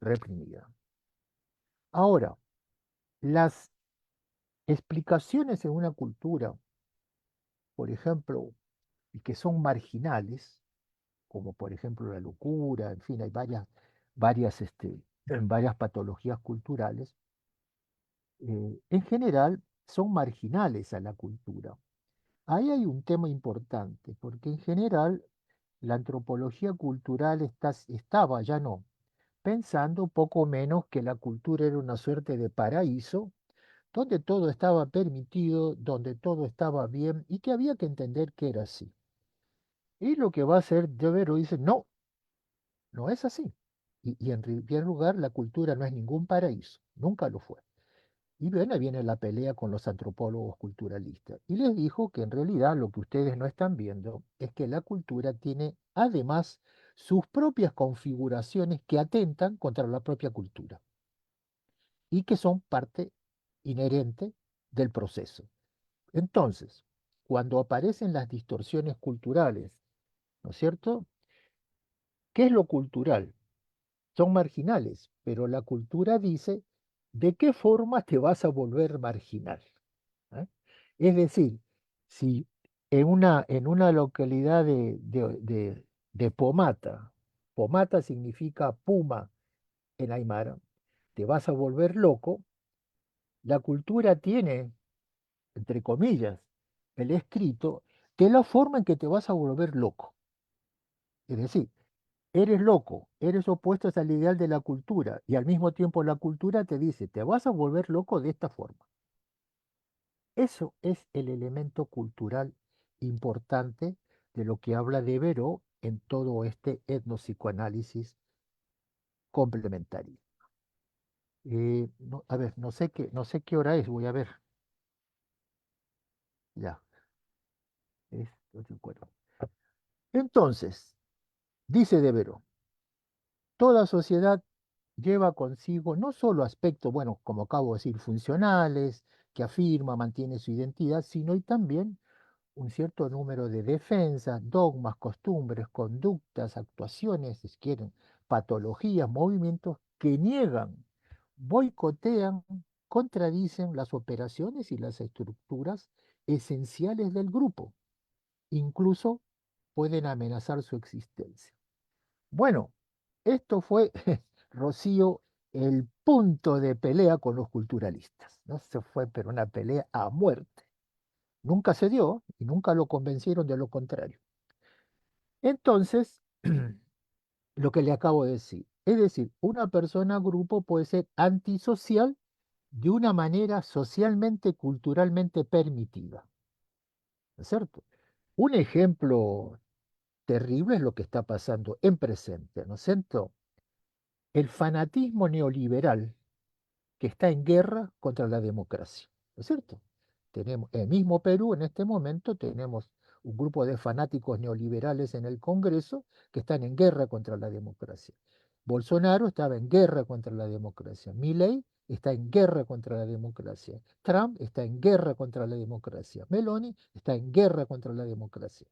reprimidas. Ahora, las explicaciones en una cultura, por ejemplo, y que son marginales, como por ejemplo la locura, en fin, hay varias patologías culturales, en general son marginales a la cultura. Ahí hay un tema importante, porque en general la antropología cultural estaba, ya no, pensando poco menos que la cultura era una suerte de paraíso, donde todo estaba permitido, donde todo estaba bien y que había que entender que era así. Y lo que va a hacer Devereux dice, no, no es así. Y en primer lugar, la cultura no es ningún paraíso, nunca lo fue. Y bien, ahí viene la pelea con los antropólogos culturalistas. Y les dijo que en realidad lo que ustedes no están viendo es que la cultura tiene además sus propias configuraciones que atentan contra la propia cultura y que son parte inherente del proceso. Entonces, cuando aparecen las distorsiones culturales, ¿no es cierto? ¿Qué es lo cultural? Son marginales, pero la cultura dice de qué forma te vas a volver marginal. ¿Eh? Es decir, si en una localidad de Pomata, Pomata significa puma en Aymara, te vas a volver loco, la cultura tiene, entre comillas, el escrito de la forma en que te vas a volver loco. Es decir, eres loco, eres opuesto al ideal de la cultura y al mismo tiempo la cultura te dice, te vas a volver loco de esta forma. Eso es el elemento cultural importante de lo que habla Devereux en todo este etnopsicoanálisis complementario. A ver, no sé qué hora es, voy a ver. Ya, es 8:04. Entonces, dice Devereux, toda sociedad lleva consigo no solo aspectos, bueno, como acabo de decir, funcionales, que afirma, mantiene su identidad, sino y también un cierto número de defensas, dogmas, costumbres, conductas, actuaciones, si quieren, patologías, movimientos que niegan, boicotean, contradicen las operaciones y las estructuras esenciales del grupo. Incluso pueden amenazar su existencia. Bueno, esto fue, Rocío, el punto de pelea con los culturalistas. No se fue, pero una pelea a muerte. Nunca se dio y nunca lo convencieron de lo contrario. Entonces, lo que le acabo de decir, es decir, una persona grupo puede ser antisocial de una manera socialmente, culturalmente permitida. ¿No es cierto? Un ejemplo terrible es lo que está pasando en presente, ¿no es cierto? El fanatismo neoliberal que está en guerra contra la democracia, ¿no es cierto? Tenemos, el mismo Perú en este momento tenemos un grupo de fanáticos neoliberales en el Congreso que están en guerra contra la democracia. Bolsonaro estaba en guerra contra la democracia. Milei está en guerra contra la democracia. Trump está en guerra contra la democracia. Meloni está en guerra contra la democracia.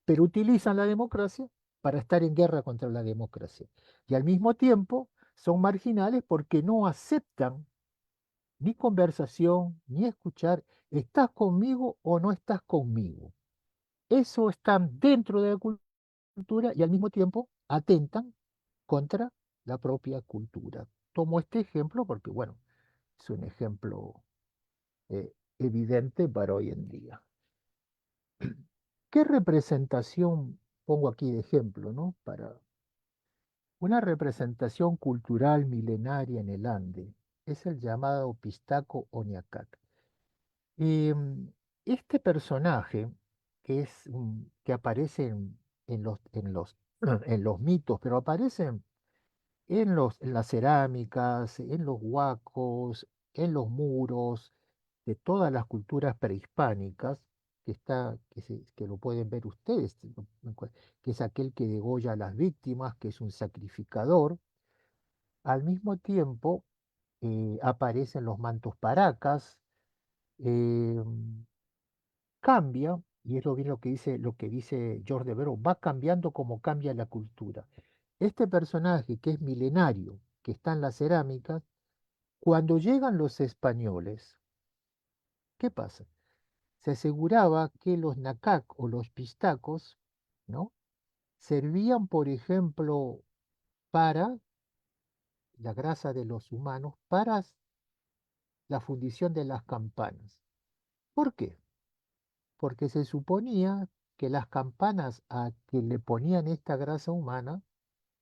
Pero utilizan la democracia para estar en guerra contra la democracia. Y al mismo tiempo son marginales porque no aceptan ni conversación, ni escuchar, ¿estás conmigo o no estás conmigo? Eso están dentro de la cultura y al mismo tiempo atentan contra la propia cultura. Tomo este ejemplo porque, bueno, es un ejemplo evidente para hoy en día. ¿Qué representación pongo aquí de ejemplo, ¿no? Para una representación cultural milenaria en el Ande es el llamado Pistaco Oñacac. Em, este personaje que aparece en los en los mitos, pero aparecen en las cerámicas, en los huacos, en los muros de todas las culturas prehispánicas, que lo pueden ver ustedes, que es aquel que degolla a las víctimas, que es un sacrificador. Al mismo tiempo, aparecen los mantos paracas, eh, cambia, y es lo bien lo que dice George de Verón, va cambiando como cambia la cultura. Este personaje que es milenario, que está en las cerámicas, cuando llegan los españoles, ¿qué pasa? Se aseguraba que los nacac o los pistacos, ¿no? Servían, por ejemplo, para la grasa de los humanos, para la fundición de las campanas. ¿Por qué? Porque se suponía que las campanas a que le ponían esta grasa humana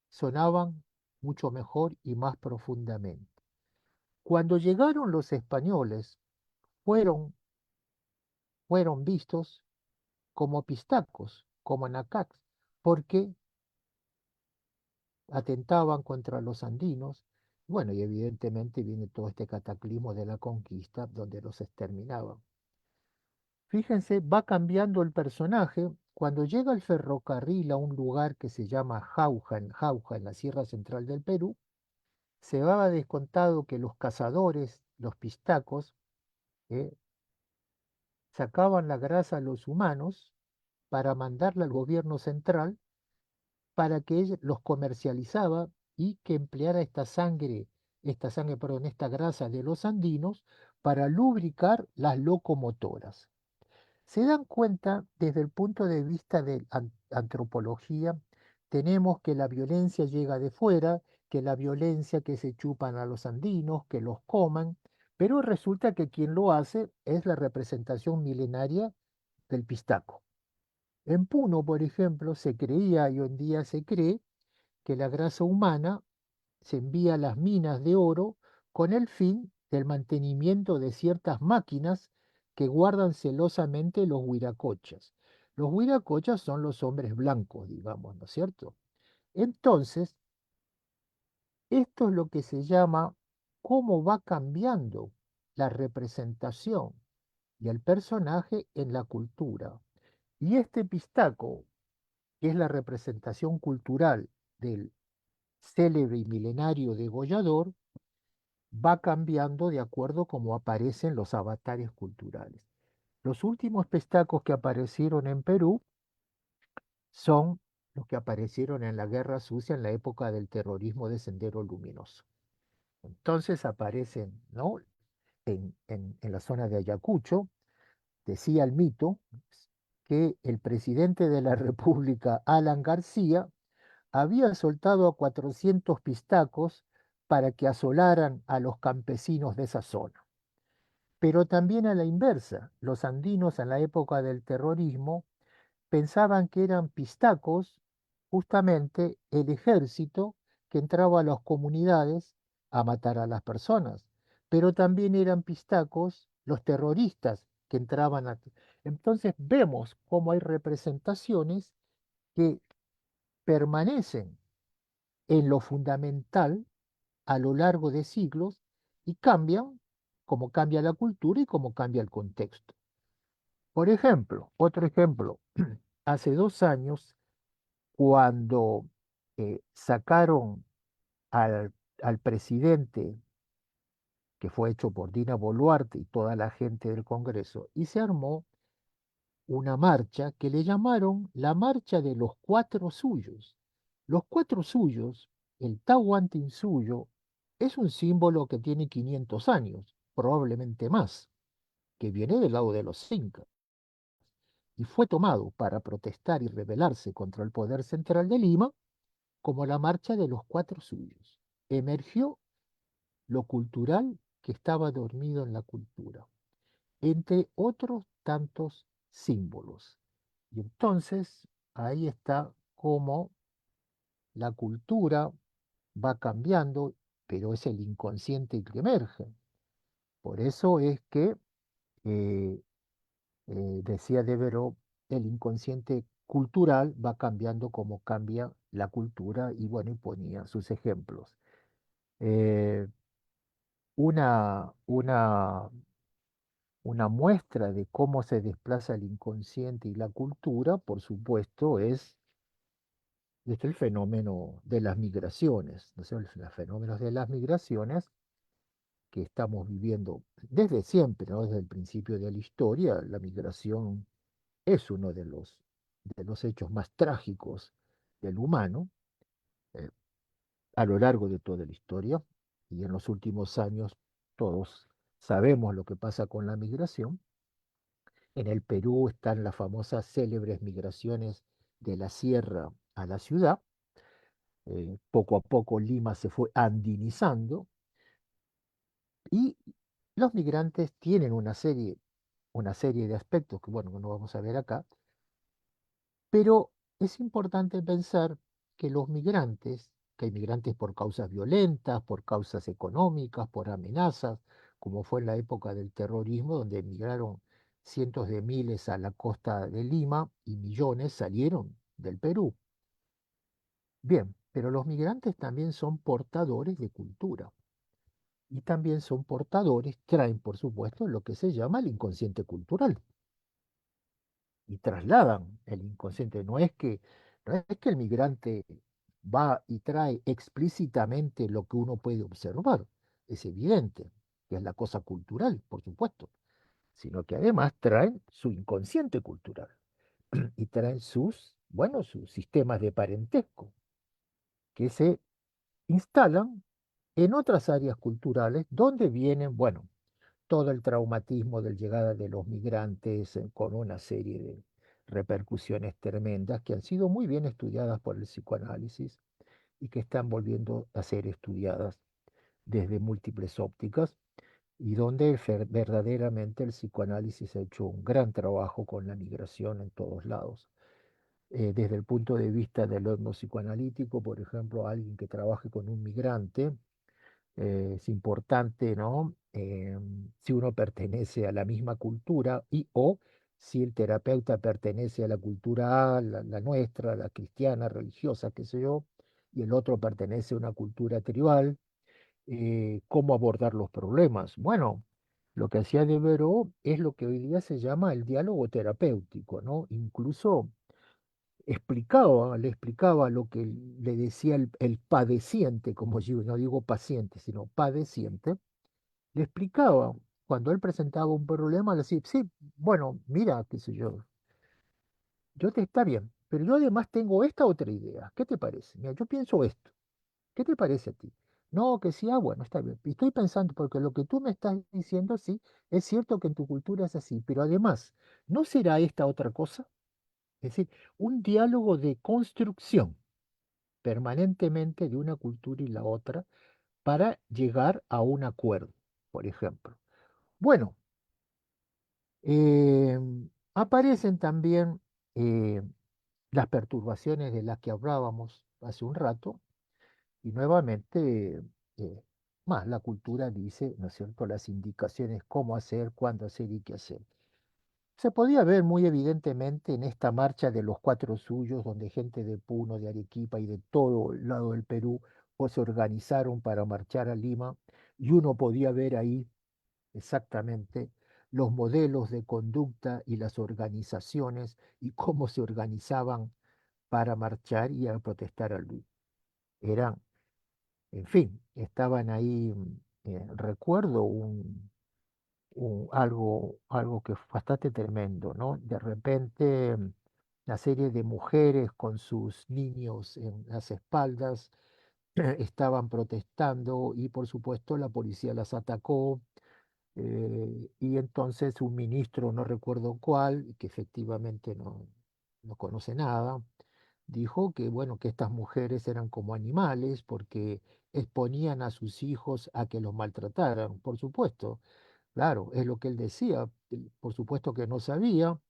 sonaban mucho mejor y más profundamente. Cuando llegaron los españoles, fueron, fueron vistos como pistacos, como nacacs, porque atentaban contra los andinos. Bueno, y evidentemente viene todo este cataclismo de la conquista donde los exterminaban. Fíjense, va cambiando el personaje. Cuando llega el ferrocarril a un lugar que se llama Jauja, en la Sierra Central del Perú, se daba descontado que los cazadores, los pistacos, eh, sacaban la grasa a los humanos para mandarla al gobierno central para que ellos los comercializaba y que empleara esta grasa de los andinos para lubricar las locomotoras. Se dan cuenta desde el punto de vista de antropología, tenemos que la violencia llega de fuera, que la violencia que se chupan a los andinos, que los coman, pero resulta que quien lo hace es la representación milenaria del pistaco. En Puno, por ejemplo, se creía y hoy en día se cree que la grasa humana se envía a las minas de oro con el fin del mantenimiento de ciertas máquinas que guardan celosamente los huiracochas. Los huiracochas son los hombres blancos, digamos, ¿no es cierto? Entonces, esto es lo que se llama cómo va cambiando la representación y el personaje en la cultura. Y este pistaco, que es la representación cultural del célebre y milenario degollador, va cambiando de acuerdo como aparecen los avatares culturales. Los últimos pistacos que aparecieron en Perú son los que aparecieron en la Guerra Sucia en la época del terrorismo de Sendero Luminoso. Entonces aparecen, ¿no? En la zona de Ayacucho, decía el mito que el presidente de la República, Alan García, había soltado a 400 pistacos para que asolaran a los campesinos de esa zona. Pero también a la inversa, los andinos en la época del terrorismo pensaban que eran pistacos justamente el ejército que entraba a las comunidades a matar a las personas, pero también eran pistacos los terroristas que entraban a... Entonces vemos cómo hay representaciones que permanecen en lo fundamental a lo largo de siglos y cambian como cambia la cultura y como cambia el contexto. Por ejemplo, otro ejemplo, hace 2 años, cuando sacaron al, al presidente, que fue hecho por Dina Boluarte y toda la gente del Congreso, y se armó una marcha que le llamaron la Marcha de los Cuatro Suyos. Los Cuatro Suyos, el Tahuantinsuyo, es un símbolo que tiene 500 años, probablemente más, que viene del lado de los incas, y fue tomado para protestar y rebelarse contra el poder central de Lima como la Marcha de los Cuatro Suyos. Emergió lo cultural que estaba dormido en la cultura, entre otros tantos símbolos. Y entonces ahí está cómo la cultura va cambiando, pero es el inconsciente el que emerge. Por eso es que, decía Devereux, el inconsciente cultural va cambiando como cambia la cultura y bueno, y ponía sus ejemplos. Eh, una, una, una muestra de cómo se desplaza el inconsciente y la cultura, por supuesto, es el fenómeno de las migraciones, ¿no es cierto? Los fenómenos de las migraciones que estamos viviendo desde siempre, ¿no? Desde el principio de la historia, la migración es uno de los hechos más trágicos del humano eh, a lo largo de toda la historia, y en los últimos años todos sabemos lo que pasa con la migración. En el Perú están las famosas célebres migraciones de la sierra a la ciudad. Poco a poco Lima se fue andinizando y los migrantes tienen una serie de aspectos que, bueno, que no vamos a ver acá, pero es importante pensar que los migrantes, que hay migrantes por causas violentas, por causas económicas, por amenazas, como fue en la época del terrorismo, donde emigraron cientos de miles a la costa de Lima y millones salieron del Perú. Bien, pero los migrantes también son portadores de cultura y también son portadores, traen por supuesto lo que se llama el inconsciente cultural y trasladan el inconsciente. No es que el migrante va y trae explícitamente lo que uno puede observar, es evidente, que es la cosa cultural, por supuesto, sino que además traen su inconsciente cultural y traen bueno, sus sistemas de parentesco que se instalan en otras áreas culturales donde vienen, bueno, todo el traumatismo de la llegada de los migrantes con una serie de repercusiones tremendas que han sido muy bien estudiadas por el psicoanálisis y que están volviendo a ser estudiadas desde múltiples ópticas y donde verdaderamente el psicoanálisis ha hecho un gran trabajo con la migración en todos lados. Desde el punto de vista del psicoanalítico, por ejemplo, alguien que trabaje con un migrante, es importante, ¿no? Si uno pertenece a la misma cultura y o si el terapeuta pertenece a la cultura A, la nuestra, la cristiana, religiosa, qué sé yo, y el otro pertenece a una cultura tribal, ¿cómo abordar los problemas? Bueno, lo que hacía Devereux es lo que hoy día se llama el diálogo terapéutico, ¿no? Incluso le explicaba lo que le decía el padeciente, como yo no digo paciente, sino padeciente, le explicaba, cuando él presentaba un problema, le decía, sí, bueno, mira, qué sé yo te está bien, pero yo además tengo esta otra idea, ¿qué te parece? Mira, yo pienso esto, ¿qué te parece a ti? No, que sí, bueno, está bien. Y estoy pensando, porque lo que tú me estás diciendo, sí, es cierto que en tu cultura es así, pero además, ¿no será esta otra cosa? Es decir, un diálogo de construcción permanentemente de una cultura y la otra para llegar a un acuerdo, por ejemplo. Bueno, eh, aparecen también eh, las perturbaciones de las que hablábamos hace un rato y nuevamente más la cultura dice, ¿no es cierto?, las indicaciones cómo hacer, cuándo hacer y qué hacer. Se podía ver muy evidentemente en esta marcha de los Cuatro Suyos, donde gente de Puno, de Arequipa y de todo el lado del Perú pues, se organizaron para marchar a Lima, y uno podía ver ahí exactamente los modelos de conducta y las organizaciones y cómo se organizaban para marchar y a protestar a Luis. Eran, en fin, estaban ahí, recuerdo algo que fue bastante tremendo, ¿no? De repente, la serie de mujeres con sus niños en las espaldas estaban protestando y por supuesto la policía las atacó, y entonces un ministro, no recuerdo cuál, que efectivamente no conoce nada, dijo que bueno, que estas mujeres eran como animales porque exponían a sus hijos a que los maltrataran, por supuesto. Claro, es lo que él decía. Por supuesto que no sabía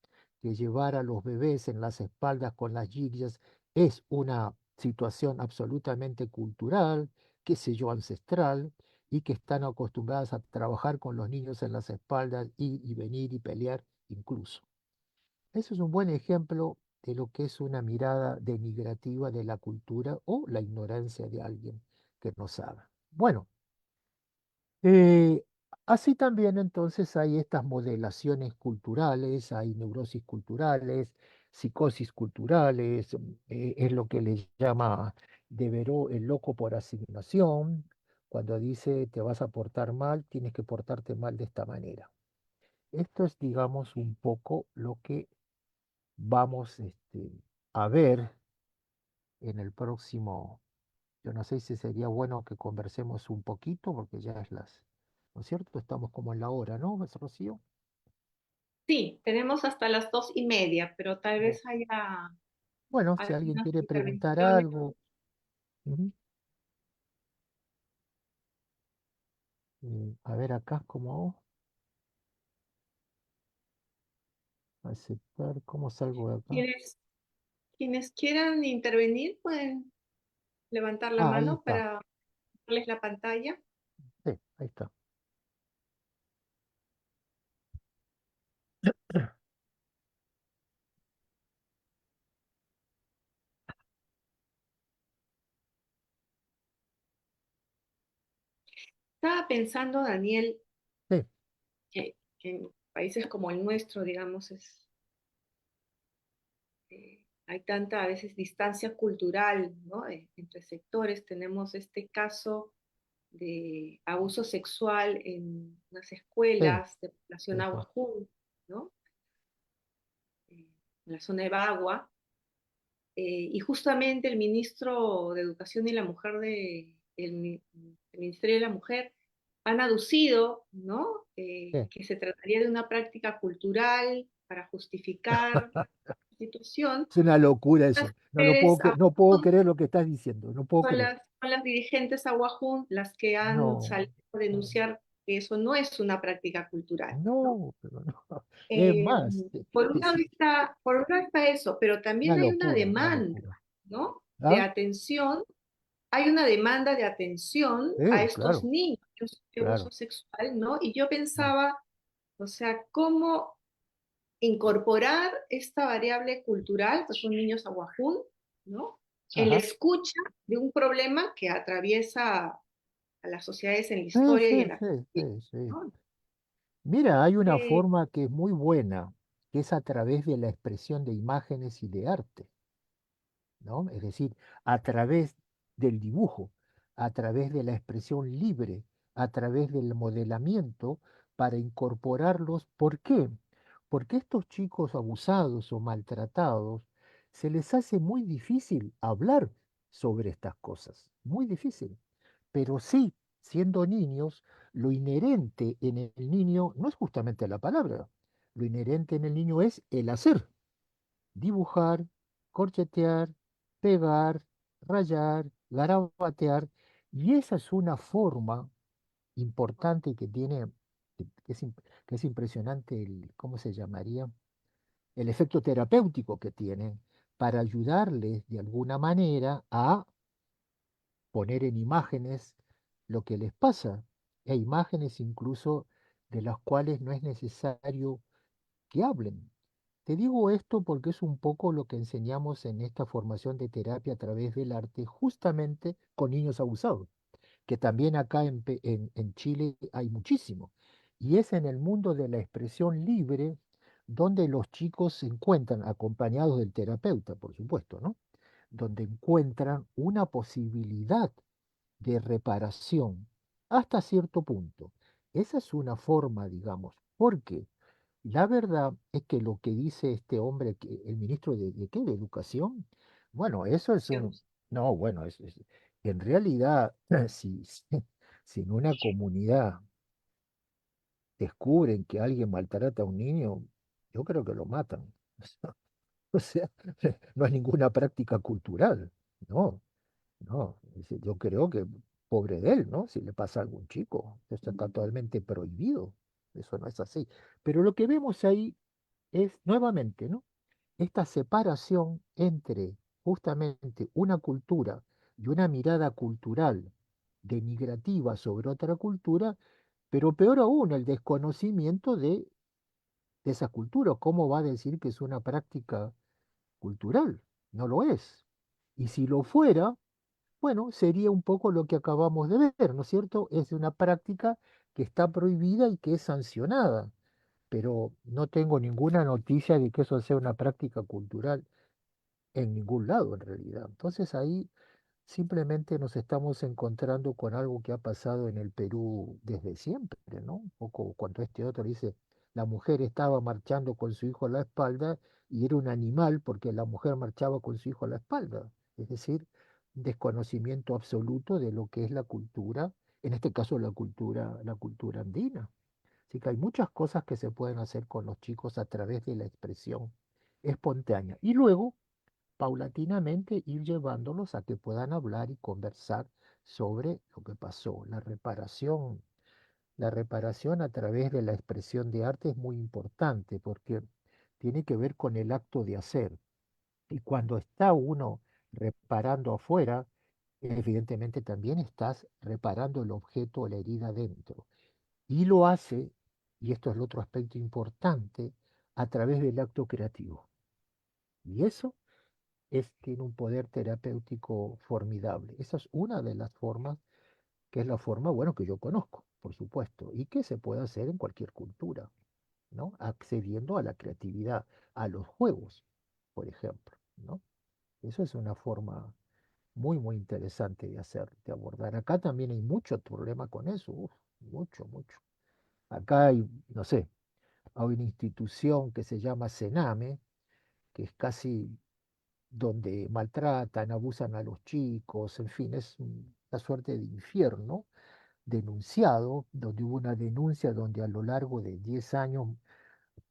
que llevar a los bebés en las espaldas con las gillas es una situación absolutamente cultural, qué sé yo, ancestral, y que están acostumbradas a trabajar con los niños en las espaldas, ir y venir y pelear incluso. Eso es un buen ejemplo de lo que es una mirada denigrativa de la cultura o la ignorancia de alguien que no sabe. Bueno, eh, así también entonces hay estas modelaciones culturales, hay neurosis culturales, psicosis culturales, es lo que le llama Devereux el loco por asignación, cuando dice te vas a portar mal, tienes que portarte mal de esta manera. Esto es, digamos, un poco lo que vamos a ver en el próximo. Yo no sé si sería bueno que conversemos un poquito, porque ya es ¿no es cierto? Estamos como en la hora, ¿no, Rocío? Sí, tenemos hasta las 2:30, pero tal Bu- vez haya Bueno, si alguien algunas quiere preguntar intervenciones. algo, ujú, a ver acá cómo aceptar, cómo salgo de acá. Quienes, quienes quieran intervenir pueden levantar la Ah, ahí mano está. para darles la pantalla. Sí, ahí está. Estaba pensando, Daniel, Sí, que en países como el nuestro, digamos, hay tanta a veces distancia cultural, ¿no? Entre sectores. Tenemos este caso de abuso sexual en unas sí, escuelas de población sí, sí, Aguajún, ¿no? En la zona de Bagua. Y justamente el ministro de Educación y la Mujer el Ministerio de la Mujer han aducido, ¿no? sí. Que se trataría de una práctica cultural para justificar la situación. Es una locura Las eso. mujeres No puedo creer lo que estás diciendo. No puedo creer. son las dirigentes Aguajún las que han No, salido a no, denunciar que eso no es una práctica cultural, ¿no? no, pero no. Es Eh, más, es por un lado está eso, pero también hay una una demanda, locura. ¿no? De ¿Ah? atención, hay una demanda de atención a estos Claro, niños de abuso claro. sexual, ¿no? Y yo Claro. pensaba, o sea, cómo incorporar esta variable cultural, que son niños aguajún, ¿no? En la Ajá. escucha de un problema que atraviesa a las sociedades en la Sí, historia sí, y en la... sí, sí, sí. ¿no? Mira, hay una Eh, forma que es muy buena, que es a través de la expresión de imágenes y de arte, ¿no? Es decir, a través del dibujo, a través de la expresión libre, a través del modelamiento, para incorporarlos. ¿Por qué? Porque estos chicos abusados o maltratados se les hace muy difícil hablar sobre estas cosas, muy difícil. Pero sí, siendo niños, lo inherente en el niño no es justamente la palabra, lo inherente en el niño es el hacer, dibujar, corchetear, pegar, rayar, garabatear, y esa es una forma importante que tiene, que es impresionante, ¿cómo se llamaría? El efecto terapéutico que tiene para ayudarles de alguna manera a poner en imágenes lo que les pasa, e imágenes incluso de las cuales no es necesario que hablen. Te digo esto porque es un poco lo que enseñamos en esta formación de terapia a través del arte, justamente con niños abusados, que también acá en Chile hay muchísimo. Y es en el mundo de la expresión libre donde los chicos se encuentran, acompañados del terapeuta, por supuesto, ¿no? Donde encuentran una posibilidad de reparación hasta cierto punto. Esa es una forma, digamos, porque la verdad es que lo que dice este hombre, el ministro ¿de qué? De Educación, bueno, eso es un, no, bueno, en realidad, si en una comunidad descubren que alguien maltrata a un niño, yo creo que lo matan. O sea, no es ninguna práctica cultural, no. No, es decir, yo creo que pobre de él, ¿no? Si le pasa a algún chico, eso está totalmente prohibido. Eso no es así. Pero lo que vemos ahí es nuevamente, ¿no? Esta separación entre justamente una cultura y una mirada cultural denigrativa sobre otra cultura, pero peor aún, el desconocimiento de esa cultura. ¿Cómo va a decir que es una práctica cultural, no lo es. Y si lo fuera, bueno, sería un poco lo que acabamos de ver, ¿no es cierto? Es una práctica que está prohibida y que es sancionada, pero no tengo ninguna noticia de que eso sea una práctica cultural en ningún lado en realidad. Entonces ahí simplemente nos estamos encontrando con algo que ha pasado en el Perú desde siempre, ¿no? Un poco cuando este otro dice, la mujer estaba marchando con su hijo a la espalda y era un animal porque la mujer marchaba con su hijo a la espalda. Es decir, desconocimiento absoluto de lo que es la cultura, en este caso la cultura andina. Así que hay muchas cosas que se pueden hacer con los chicos a través de la expresión espontánea. Y luego paulatinamente ir llevándolos a que puedan hablar y conversar sobre lo que pasó. La reparación a través de la expresión de arte es muy importante porque tiene que ver con el acto de hacer. Y cuando está uno reparando afuera, evidentemente también estás reparando el objeto o la herida dentro. Y lo hace, y esto es el otro aspecto importante, a través del acto creativo. Y eso tiene un poder terapéutico formidable. Esa es una de las formas, que es la forma, bueno, que yo conozco, por supuesto, y que se puede hacer en cualquier cultura, ¿no? Accediendo a la creatividad, a los juegos, por ejemplo, ¿no? Eso es una forma muy, muy interesante de hacer, de abordar. Acá también hay mucho problema con eso, uf, mucho, mucho. Acá hay, no sé, hay una institución que se llama Sename, que es casi donde maltratan, abusan a los chicos, en fin, es una suerte de infierno denunciado, donde hubo una denuncia donde a lo largo de 10 años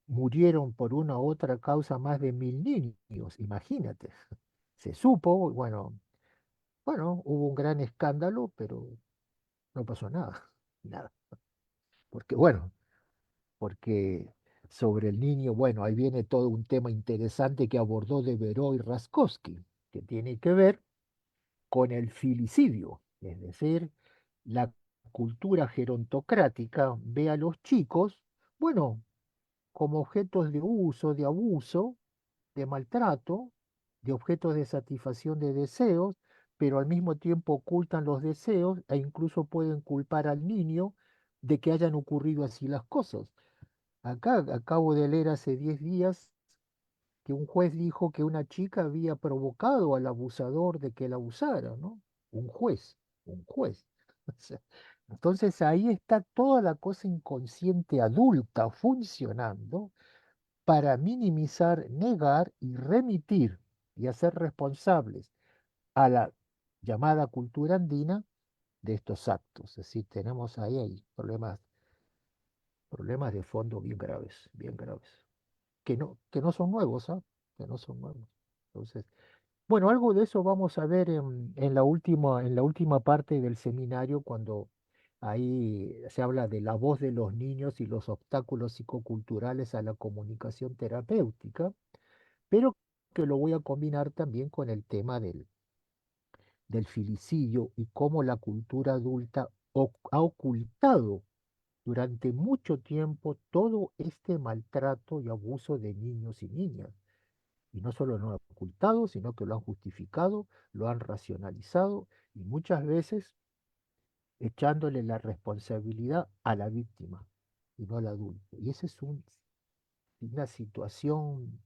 murieron por una u otra causa más de 1000 niños, imagínate. Se supo, bueno, hubo un gran escándalo, pero no pasó nada, nada. Porque, bueno, porque sobre el niño, bueno, ahí viene todo un tema interesante que abordó Devereux y Raskowski, que tiene que ver con el filicidio, es decir, la cultura gerontocrática ve a los chicos, bueno, como objetos de uso, de abuso, de maltrato, de objetos de satisfacción de deseos, pero al mismo tiempo ocultan los deseos e incluso pueden culpar al niño de que hayan ocurrido así las cosas. Acá acabo de leer hace 10 días que un juez dijo que una chica había provocado al abusador de que la abusara, ¿no? Un juez, un juez. O sea, entonces ahí está toda la cosa inconsciente adulta funcionando para minimizar, negar y remitir y hacer responsables a la llamada cultura andina de estos actos. Es decir, tenemos ahí problemas de fondo bien graves, bien graves que no son nuevos, ¿ah? Que no son nuevos. Entonces, bueno, algo de eso vamos a ver en la última parte del seminario, cuando ahí se habla de la voz de los niños y los obstáculos psicoculturales a la comunicación terapéutica, pero que lo voy a combinar también con el tema del filicidio y cómo la cultura adulta ha ocultado durante mucho tiempo todo este maltrato y abuso de niños y niñas. Y no solo lo han ocultado, sino que lo han justificado, lo han racionalizado y muchas veces echándole la responsabilidad a la víctima y no al adulto. Y esa es una situación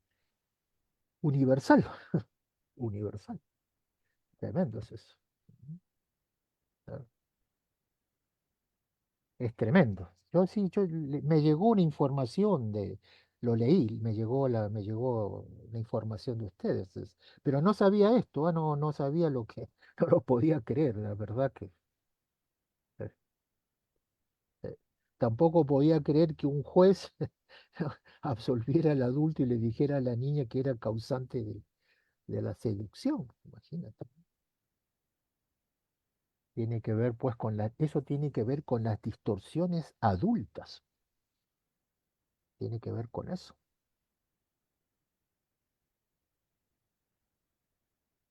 universal, universal. Tremendo es eso. Claro. Es tremendo. Yo sí, me llegó una información lo leí, me llegó la información de ustedes, pero no sabía esto, no, no sabía lo que, no lo podía creer, la verdad que eh, eh, tampoco podía creer que un juez absolviera al adulto y le dijera a la niña que era causante de la seducción, imagínate. Tiene que ver pues eso tiene que ver con las distorsiones adultas, tiene que ver con eso.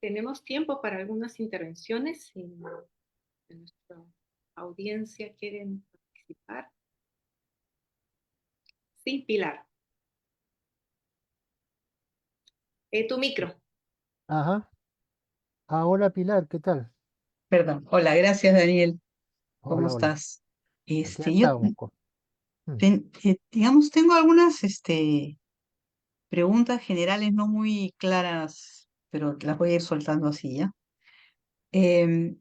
Tenemos tiempo para algunas intervenciones si de nuestra audiencia quieren participar. Sí, Pilar. Tu micro. Ajá. Ah, hola Pilar, ¿qué tal? Perdón. Hola, gracias Daniel. ¿Cómo Hola, hola. estás? Aquí Yo, estamos. Mm, digamos, tengo algunas preguntas generales no muy claras, pero las voy a ir soltando así, ¿ya? Em,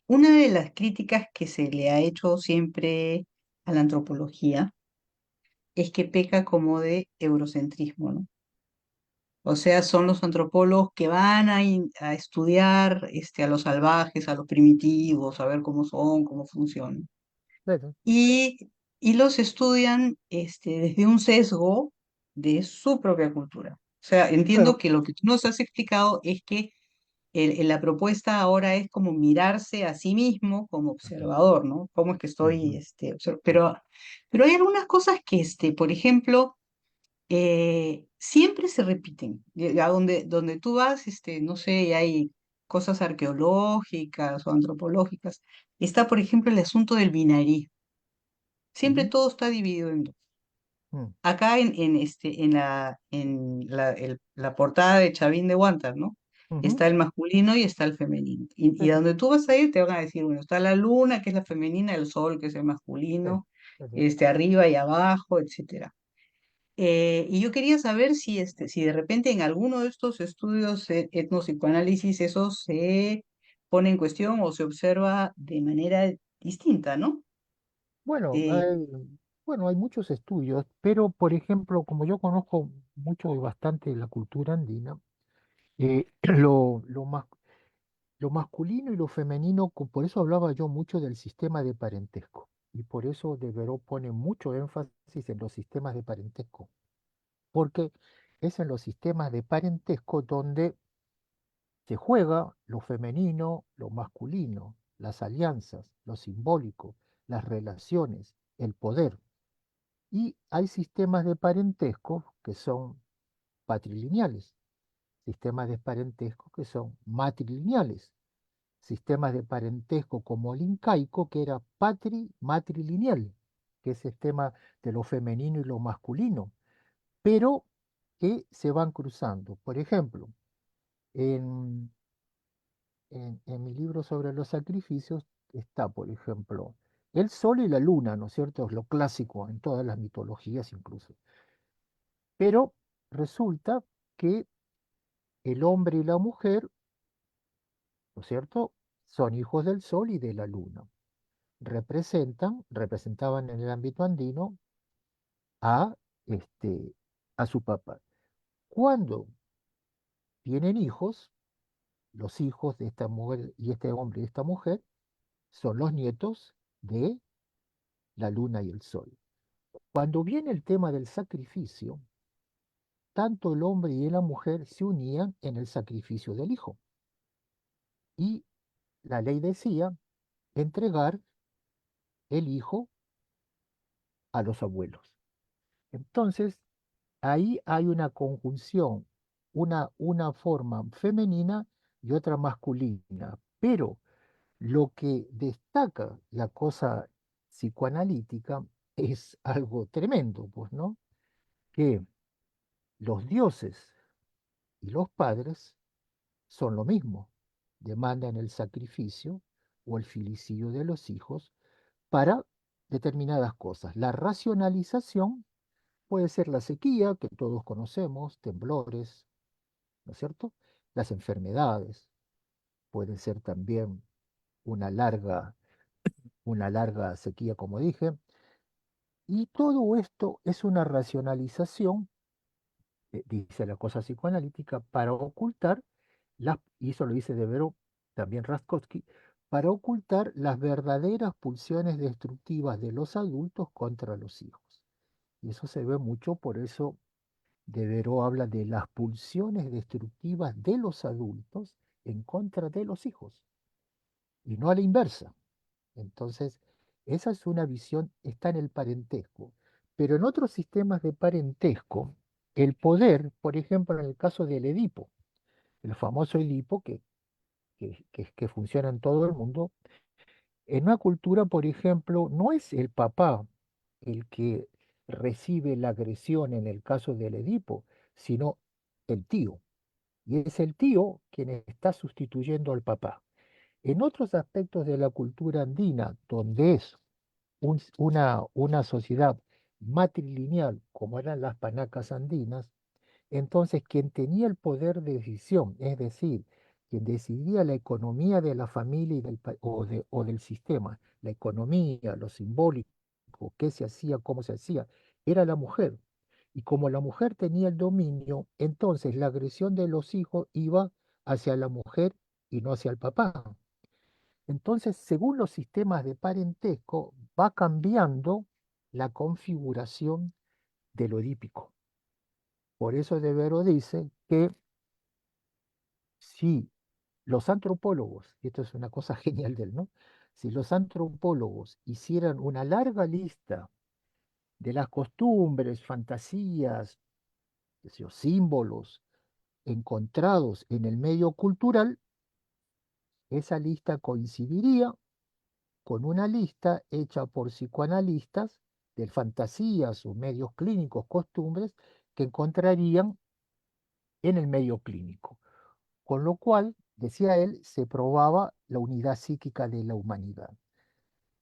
una de las críticas que se le ha hecho siempre a la antropología es que peca como de eurocentrismo, ¿no? O sea, son los antropólogos que van a estudiar a los salvajes, a los primitivos, a ver cómo son, cómo funcionan. claro, y, y los estudian desde un sesgo de su propia cultura. O sea, entiendo claro. que lo que tú nos has explicado es que la propuesta ahora es como mirarse a sí mismo como Ujú, observador, ¿no? ¿Cómo es que estoy? ujú, Pero hay algunas cosas que, por ejemplo, siempre se repiten. A donde tú vas, no sé, y hay cosas arqueológicas o antropológicas. Está, por ejemplo, el asunto del binarismo. Siempre ujú, todo está dividido en dos. mm, Acá la portada de Chavín de Huántar, ¿no? ujú, Está el masculino y está el femenino. Y a claro, donde tú vas a ir te van a decir, bueno, está la luna, que es la femenina, el sol, que es el claro, masculino, claro. arriba y abajo, etcétera. Y yo quería saber si de repente en alguno de estos estudios etnopsicoanálisis eso se pone en cuestión o se observa de manera distinta, ¿no? Bueno, Eh, hay muchos estudios, pero por ejemplo, como yo conozco mucho y bastante de la cultura andina, lo, lo, mas- lo masculino y lo femenino, por eso hablaba yo mucho del sistema de parentesco, y por eso Devereux pone mucho énfasis en los sistemas de parentesco, porque es en los sistemas de parentesco donde se juega lo femenino, lo masculino, las alianzas, lo simbólico, las relaciones, el poder. Y hay sistemas de parentesco que son patrilineales, sistemas de parentesco que son matrilineales, sistemas de parentesco como el incaico, que era matrilineal, que es el tema de lo femenino y lo masculino, pero que se van cruzando. Por ejemplo, en, en mi libro sobre los sacrificios está, por ejemplo, el sol y la luna, ¿no es cierto? Es lo clásico en todas las mitologías incluso. Pero resulta que el hombre y la mujer, ¿no es cierto?, son hijos del sol y de la luna. Representaban en el ámbito andino a, este, a su papá. Cuando tienen hijos, los hijos de esta mujer y este hombre y esta mujer son los nietos de la luna y el sol. Cuando viene el tema del sacrificio, tanto el hombre y la mujer se unían en el sacrificio del hijo. Y la ley decía entregar el hijo a los abuelos. Entonces, ahí hay una conjunción, una forma femenina y otra masculina. Pero lo que destaca la cosa psicoanalítica es algo tremendo, pues, ¿no? Que los dioses y los padres son lo mismo, demandan el sacrificio o el filicidio de los hijos para determinadas cosas. La racionalización puede ser la sequía, que todos conocemos, temblores, ¿no es cierto? Las enfermedades, puede ser también una larga, una larga sequía, como dije, y todo esto es una racionalización, dice la cosa psicoanalítica, para ocultar, y eso lo dice Devereux, también Raskowski, para ocultar las verdaderas pulsiones destructivas de los adultos contra los hijos. Y eso se ve mucho, por eso Devereux habla de las pulsiones destructivas de los adultos en contra de los hijos, y no a la inversa. Entonces, esa es una visión, está en el parentesco. Pero en otros sistemas de parentesco, el poder, por ejemplo, en el caso del Edipo, el famoso Edipo que funciona en todo el mundo, en una cultura, por ejemplo, no es el papá el que recibe la agresión en el caso del Edipo, sino el tío. y es el tío quien está sustituyendo al papá. En otros aspectos de la cultura andina, donde es una sociedad matrilineal, como eran las panacas andinas, entonces quien tenía el poder de decisión, es decir, quien decidía la economía de la familia y o del sistema, la economía, lo simbólico, qué se hacía, cómo se hacía, era la mujer. Y como la mujer tenía el dominio, entonces la agresión de los hijos iba hacia la mujer y no hacia el papá. Entonces, según los sistemas de parentesco, va cambiando la configuración del odípico. Por eso De Vero dice que si los antropólogos, y esto es una cosa genial de él, ¿no? Si los antropólogos hicieran una larga lista de las costumbres, fantasías, qué sé yo, símbolos encontrados en el medio cultural, esa lista coincidiría con una lista hecha por psicoanalistas de fantasías o medios clínicos, costumbres que encontrarían en el medio clínico. Con lo cual, decía él, se probaba la unidad psíquica de la humanidad.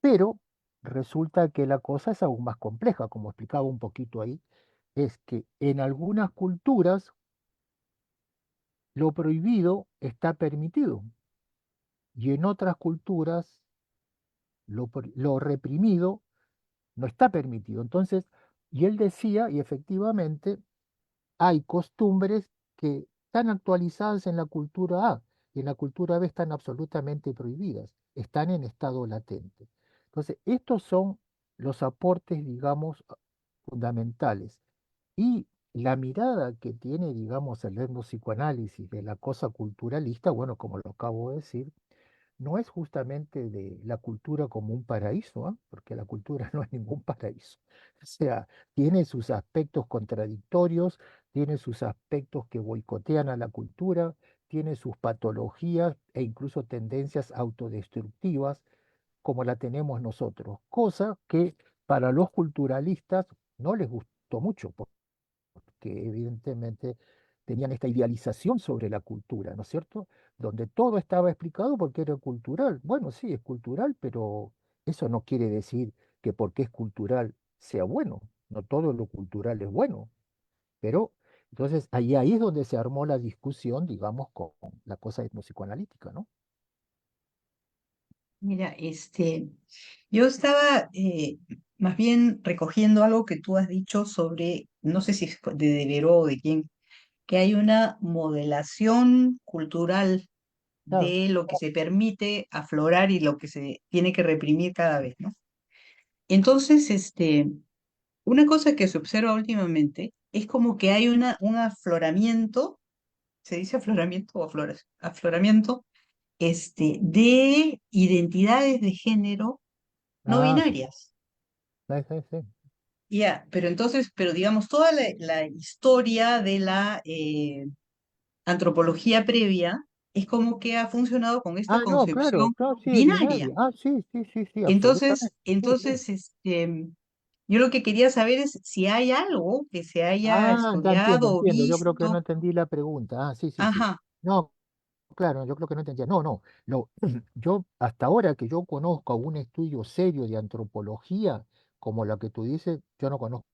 Pero resulta que la cosa es aún más compleja, como explicaba un poquito ahí, es que en algunas culturas lo prohibido está permitido y en otras culturas lo reprimido no está permitido. Entonces, y él decía, y efectivamente, hay costumbres que están actualizadas en la cultura A y en la cultura B están absolutamente prohibidas, están en estado latente. Entonces, estos son los aportes, digamos, fundamentales. Y la mirada que tiene, digamos, el etnopsicoanálisis de la cosa culturalista, bueno, como lo acabo de decir, no es justamente de la cultura como un paraíso, ¿ah? Porque la cultura no es ningún paraíso. O sea, tiene sus aspectos contradictorios, tiene sus aspectos que boicotean a la cultura, tiene sus patologías e incluso tendencias autodestructivas como la tenemos nosotros, cosa que para los culturalistas no les gustó mucho, que evidentemente tenían esta idealización sobre la cultura, ¿no es cierto? Donde todo estaba explicado porque era cultural. Bueno, sí, es cultural, pero eso no quiere decir que porque es cultural sea bueno. No todo lo cultural es bueno. Pero entonces ahí es donde se armó la discusión, digamos, con la cosa etnopsicoanalítica, ¿no? Mira, yo estaba más bien recogiendo algo que tú has dicho sobre, no sé si es de Devereux o de quién, que hay una modelación cultural Claro. de lo que se permite aflorar y lo que se tiene que reprimir cada vez, ¿no? Entonces, una cosa que se observa últimamente es como que hay un afloramiento, ¿se dice afloramiento o afloramiento? De identidades de género no Ah, sí, binarias. sí, sí, sí. Ya, pero entonces, pero digamos, toda la historia de la antropología previa es como que ha funcionado con esta Ah, no, claro, concepción claro, sí, es binaria. binaria. Ah, sí, sí, sí, sí, Entonces, absolutamente. Sí, sí. yo lo que quería saber es si hay algo que se haya Ah, ya entiendo, estudiado o entiendo. Yo creo que no visto. entendí la pregunta. Ah, sí, sí, sí. Ajá, No, claro, yo creo que no entendía. No, no. Yo, hasta ahora que yo conozco un estudio serio de antropología, como la que tú dices, yo no conozco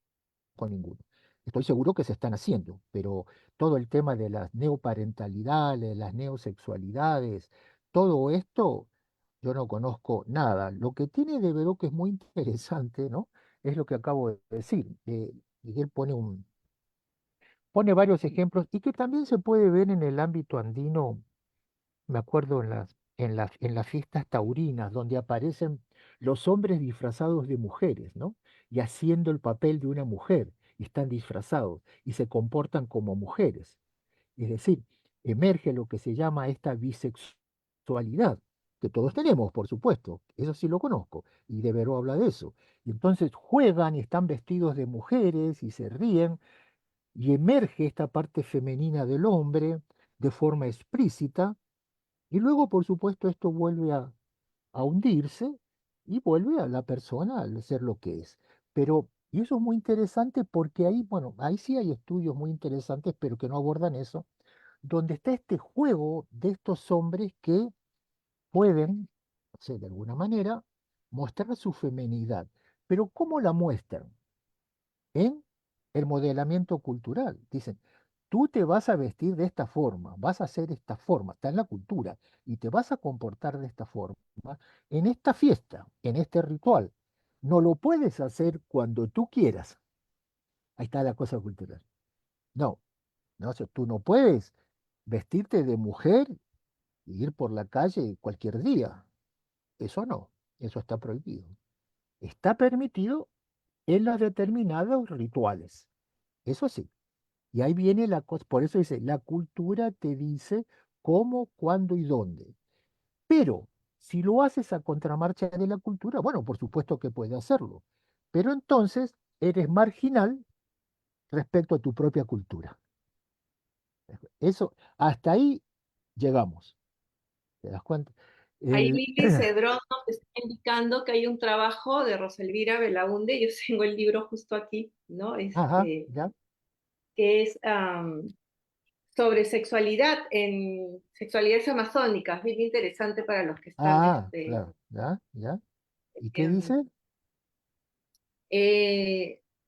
ninguno. Estoy seguro que se están haciendo, pero todo el tema de las neoparentalidades, las neosexualidades, todo esto, yo no conozco nada. Lo que tiene de Veró que es muy interesante, ¿no? Es lo que acabo de decir. Y él pone varios ejemplos y que también se puede ver en el ámbito andino, me acuerdo en las fiestas taurinas, donde aparecen los hombres disfrazados de mujeres, ¿no? Y haciendo el papel de una mujer, y están disfrazados y se comportan como mujeres. Es decir, emerge lo que se llama esta bisexualidad, que todos tenemos, por supuesto, eso sí lo conozco, y De Veró habla de eso. Y entonces juegan y están vestidos de mujeres y se ríen y emerge esta parte femenina del hombre de forma explícita, y luego, por supuesto, esto vuelve a hundirse y vuelve a la persona a ser lo que es. Pero, y eso es muy interesante porque ahí, bueno, ahí sí hay estudios muy interesantes, pero que no abordan eso, donde está este juego de estos hombres que pueden, no sé, de alguna manera, mostrar su feminidad. Pero ¿cómo la muestran? En el modelamiento cultural. Dicen, tú te vas a vestir de esta forma, vas a hacer esta forma, está en la cultura, y te vas a comportar de esta forma en esta fiesta, en este ritual. No lo puedes hacer cuando tú quieras. Ahí está la cosa cultural. No, no, o sea, tú no puedes vestirte de mujer e ir por la calle cualquier día. Eso no, eso está prohibido. Está permitido en los determinados rituales. Eso sí. Y ahí viene la cosa, por eso dice, la cultura te dice cómo, cuándo y dónde. Pero si lo haces a contramarcha de la cultura, bueno, por supuesto que puede hacerlo. Pero entonces eres marginal respecto a tu propia cultura. Eso, hasta ahí llegamos. ¿Te das cuenta? Ahí El, Lili Cedrón nos está indicando que hay un trabajo de Roselvira Belaunde, yo tengo el libro justo aquí, ¿no? ajá, ya. Que es sobre sexualidad en sexualidades amazónicas, bien interesante para los que están Ah, claro, ya, ya. ¿Y qué em, dice?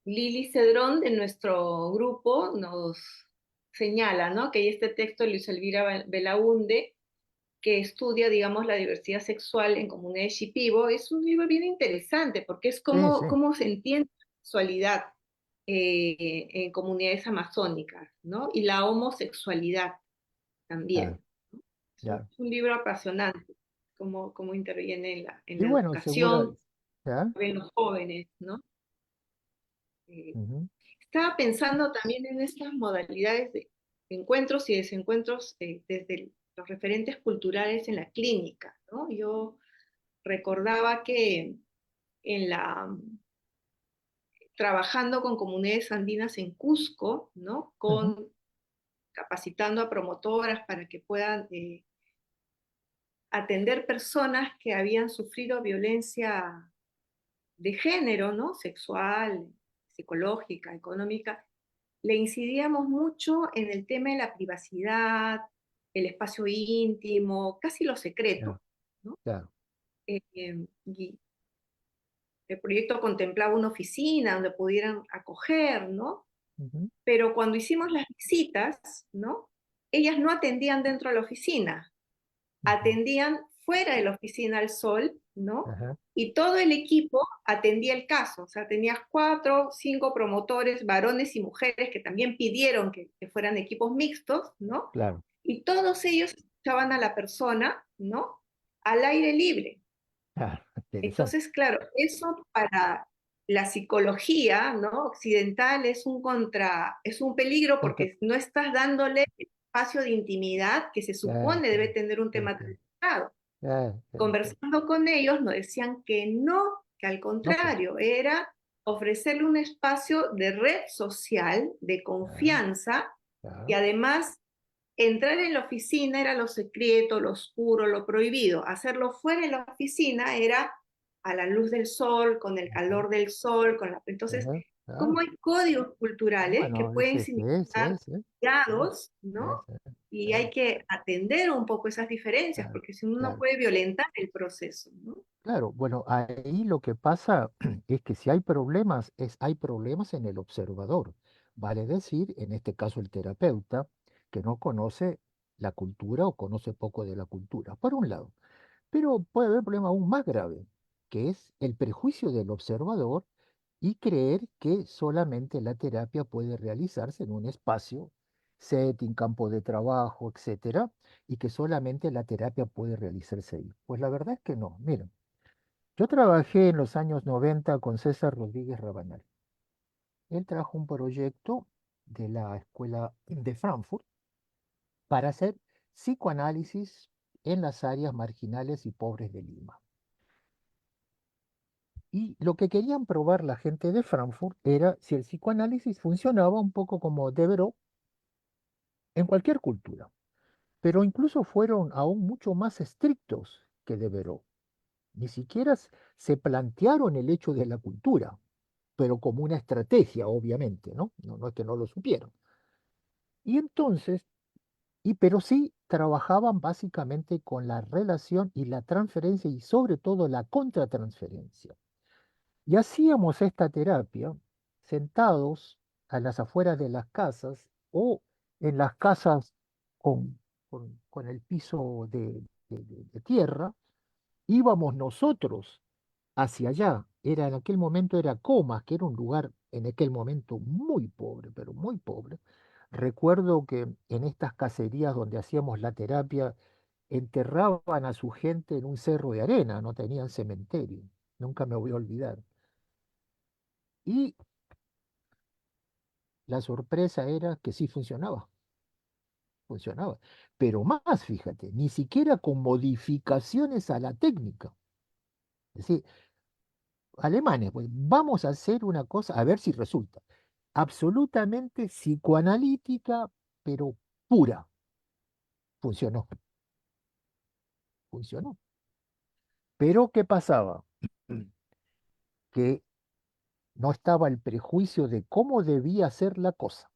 Lili Cedrón de nuestro grupo nos señala, ¿no? Que hay este texto de Luis Elvira Belaunde que estudia, digamos, la diversidad sexual en comunidades Shipibo. Es un libro bien interesante porque es Sí, sí, cómo se entiende la sexualidad en comunidades amazónicas, ¿no? Y la homosexualidad claro, también. ya. Es un libro apasionante, cómo interviene en Y la bueno, seguro, educación, ¿ya? en los jóvenes, ¿no? Eh, Ujú, Estaba pensando también en estas modalidades de encuentros y desencuentros desde los referentes culturales en la clínica, ¿no? Yo recordaba que en trabajando con comunidades andinas en Cusco, ¿no? ujú, Capacitando a promotoras para que puedan atender personas que habían sufrido violencia de género, ¿no? Sexual, psicológica, económica, le incidíamos mucho en el tema de la privacidad, el espacio íntimo, casi lo ya, secreto, ¿no? claro. Y el proyecto contemplaba una oficina donde pudieran acoger, ¿no? Ujú, Pero cuando hicimos las visitas, ¿no? Ellas no atendían dentro de la oficina, ujú, atendían fuera de la oficina al sol, ¿no? ajá, Y todo el equipo atendía el caso, o sea, tenías 4, 5 promotores, varones y mujeres que también pidieron que fueran equipos mixtos, ¿no? claro. Y todos ellos escuchaban a la persona, ¿no? Al aire libre. Claro, interesante. Entonces, claro, eso para la psicología, ¿no? Occidental es un peligro Porque, porque no estás dándole el espacio de intimidad que se claro, supone debe claro, tener un sí, tema sí, tratado. sí. Conversando con ellos nos decían que no, que al No, pues, contrario, era ofrecerle un espacio de red social, de claro, confianza, y claro, además entrar en la oficina era lo secreto, lo oscuro, lo prohibido. Hacerlo fuera de la oficina era a la luz del sol, con el ajá, calor del sol, con la... Entonces, ajá, ¿cómo claro. hay códigos culturales que Bueno, pueden ese, sí, sí, significar sí, sí, cuidados, sí, ¿no? sí, Y sí, hay que atender un poco esas diferencias, claro, porque si uno no claro. puede violentar el proceso, ¿no? Claro, bueno, ahí lo que pasa es que si hay problemas, hay problemas en el observador. Vale decir, en este caso el terapeuta, que no conoce la cultura o conoce poco de la cultura, por un lado. Pero puede haber un problema aún más grave, que es el prejuicio del observador y creer que solamente la terapia puede realizarse en un espacio, setting, campo de trabajo, etcétera, y que solamente la terapia puede realizarse ahí. Pues la verdad es que no. Miren, yo trabajé en los años 90 con César Rodríguez Rabanal. Él trajo un proyecto de la Escuela de Frankfurt para hacer psicoanálisis en las áreas marginales y pobres de Lima. Y lo que querían probar la gente de Frankfurt era si el psicoanálisis funcionaba un poco como Devereux en cualquier cultura. Pero incluso fueron aún mucho más estrictos que Devereux. Ni siquiera se plantearon el hecho de la cultura, pero como una estrategia, obviamente, ¿no? No, no es que no lo supieron. Y entonces pero sí trabajaban básicamente con la relación y la transferencia y sobre todo la contratransferencia. Y hacíamos esta terapia sentados a las afueras de las casas o en las casas con el piso de tierra, íbamos nosotros hacia allá. En aquel momento era Comas, que era un lugar en aquel momento muy pobre, pero muy pobre. Recuerdo que en estas cacerías donde hacíamos la terapia, enterraban a su gente en un cerro de arena, no tenían cementerio. Nunca me voy a olvidar. Y la sorpresa era que sí funcionaba, funcionaba. Pero más, fíjate, ni siquiera con modificaciones a la técnica. Es decir, alemanes, pues vamos a hacer una cosa, a ver si resulta. Absolutamente psicoanalítica, pero pura. Funcionó, funcionó. Pero ¿qué pasaba? Que no estaba el prejuicio de cómo debía ser la cosa.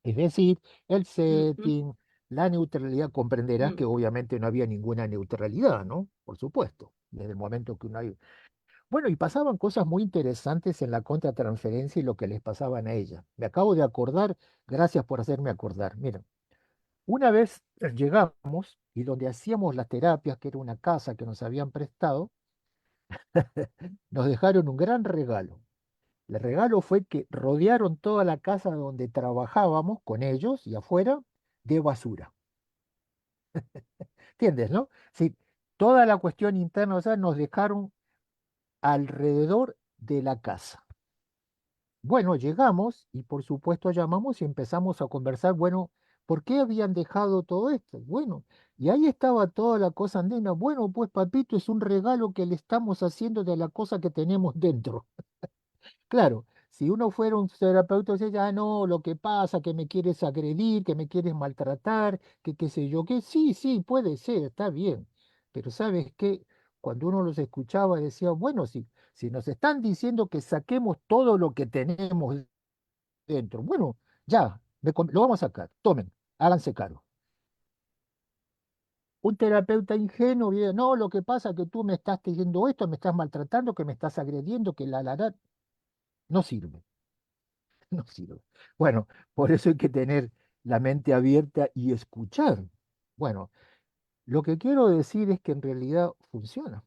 Es decir, el Ujú, setting, la neutralidad, comprenderás que mm. obviamente no había ninguna neutralidad, ¿no? Por supuesto, desde el momento que uno hay... Bueno, y pasaban cosas muy interesantes en la contratransferencia y lo que les pasaban a ella. Me acabo de acordar, gracias por hacerme acordar. Mira, una vez llegamos y donde hacíamos las terapias, que era una casa que nos habían prestado, nos dejaron un gran regalo. El regalo fue que rodearon toda la casa donde trabajábamos con ellos y afuera de basura. ¿Entiendes, no? Sí, toda la cuestión interna, o sea, nos dejaron alrededor de la casa. Bueno, llegamos y por supuesto llamamos y empezamos a conversar, bueno, ¿por qué habían dejado todo esto? Bueno, y ahí estaba toda la cosa andina. Bueno, pues papito, es un regalo que le estamos haciendo de la cosa que tenemos dentro. Claro, si uno fuera un terapeuta, dice, ah, no, lo que pasa, que me quieres agredir, que me quieres maltratar, que qué sé yo, que sí, sí, puede ser, está bien. Pero ¿sabes qué? Cuando uno los escuchaba, decía, bueno, si nos están diciendo que saquemos todo lo que tenemos dentro, bueno, ya, lo vamos a sacar, tomen, háganse cargo. Un terapeuta ingenuo viene, no, lo que pasa es que tú me estás diciendo esto, me estás maltratando, que me estás agrediendo, que la, no sirve. No sirve. Bueno, por eso hay que tener la mente abierta y escuchar. Bueno, lo que quiero decir es que en realidad funciona.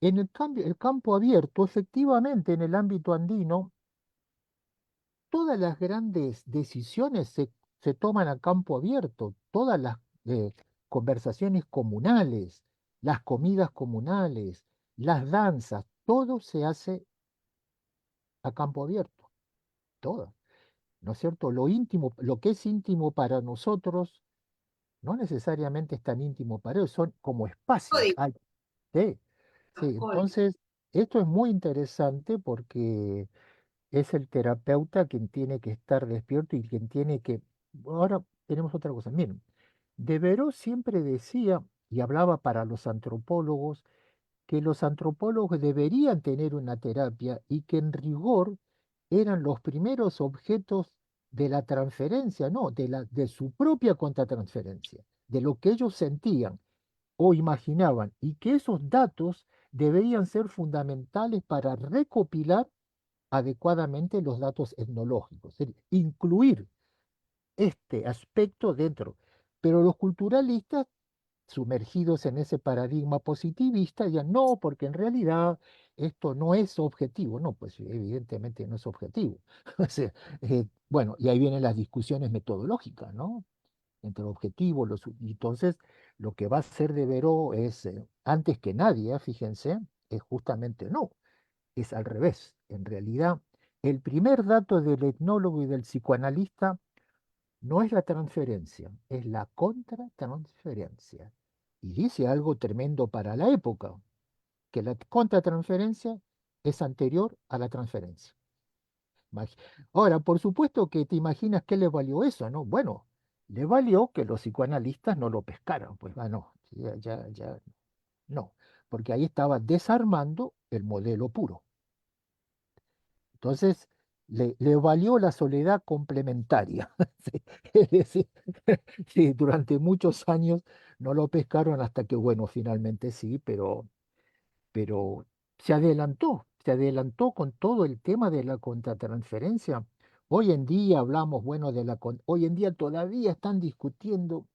En el cambio, el campo abierto, efectivamente, en el ámbito andino, todas las grandes decisiones se toman a campo abierto, todas las conversaciones comunales, las comidas comunales, las danzas, todo se hace a campo abierto, todo. ¿No es cierto? Lo íntimo, lo que es íntimo para nosotros, no necesariamente es tan íntimo para ellos, son como espacios. Código, Sí, sí, código. entonces, esto es muy interesante porque es el terapeuta quien tiene que estar despierto y quien tiene que... Ahora tenemos otra cosa. Miren, Devereux siempre decía y hablaba para los antropólogos que los antropólogos deberían tener una terapia y que en rigor eran los primeros objetos de la transferencia, no, de su propia contratransferencia, de lo que ellos sentían o imaginaban, y que esos datos deberían ser fundamentales para recopilar adecuadamente los datos etnológicos, es decir, incluir este aspecto dentro. Pero los culturalistas sumergidos en ese paradigma positivista, ya no, porque en realidad esto no es objetivo. No, pues evidentemente no es objetivo. O sea, bueno, y ahí vienen las discusiones metodológicas, ¿no? Entre el objetivo, y entonces lo que va a hacer de Veró es, antes que nadie, fíjense, es justamente no, es al revés. En realidad, el primer dato del etnólogo y del psicoanalista no es la transferencia, es la contratransferencia. Y dice algo tremendo para la época, que la contratransferencia es anterior a la transferencia. Imag- Ahora, por supuesto que te imaginas qué le valió eso, ¿no? Bueno, le valió que los psicoanalistas no lo pescaran, pues, no, no, porque ahí estaba desarmando el modelo puro. Entonces, le valió la soledad complementaria. Sí, es decir, sí, durante muchos años no lo pescaron hasta que, bueno, finalmente sí, pero se adelantó con todo el tema de la contratransferencia. Hoy en día hablamos, bueno, hoy en día todavía están discutiendo,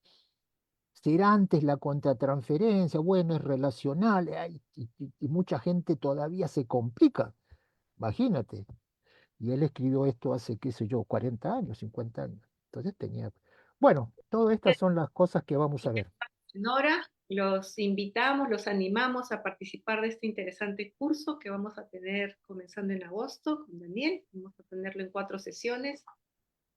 ¿será antes la contratransferencia? Bueno, es relacional, ay, y mucha gente todavía se complica, imagínate. Y él escribió esto hace, qué sé yo, 40 años, 50 años. Entonces tenía... Bueno, todas estas son las cosas que vamos a ver. Nora, los invitamos, los animamos a participar de este interesante curso que vamos a tener comenzando en agosto con Daniel. Vamos a tenerlo en 4 sesiones,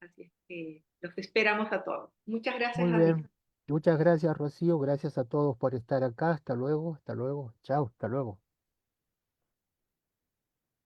así es que los esperamos a todos. Muchas gracias, Muy Daniel. bien. Muchas gracias, Rocío. Gracias a todos por estar acá. Hasta luego, hasta luego. Chao, hasta luego.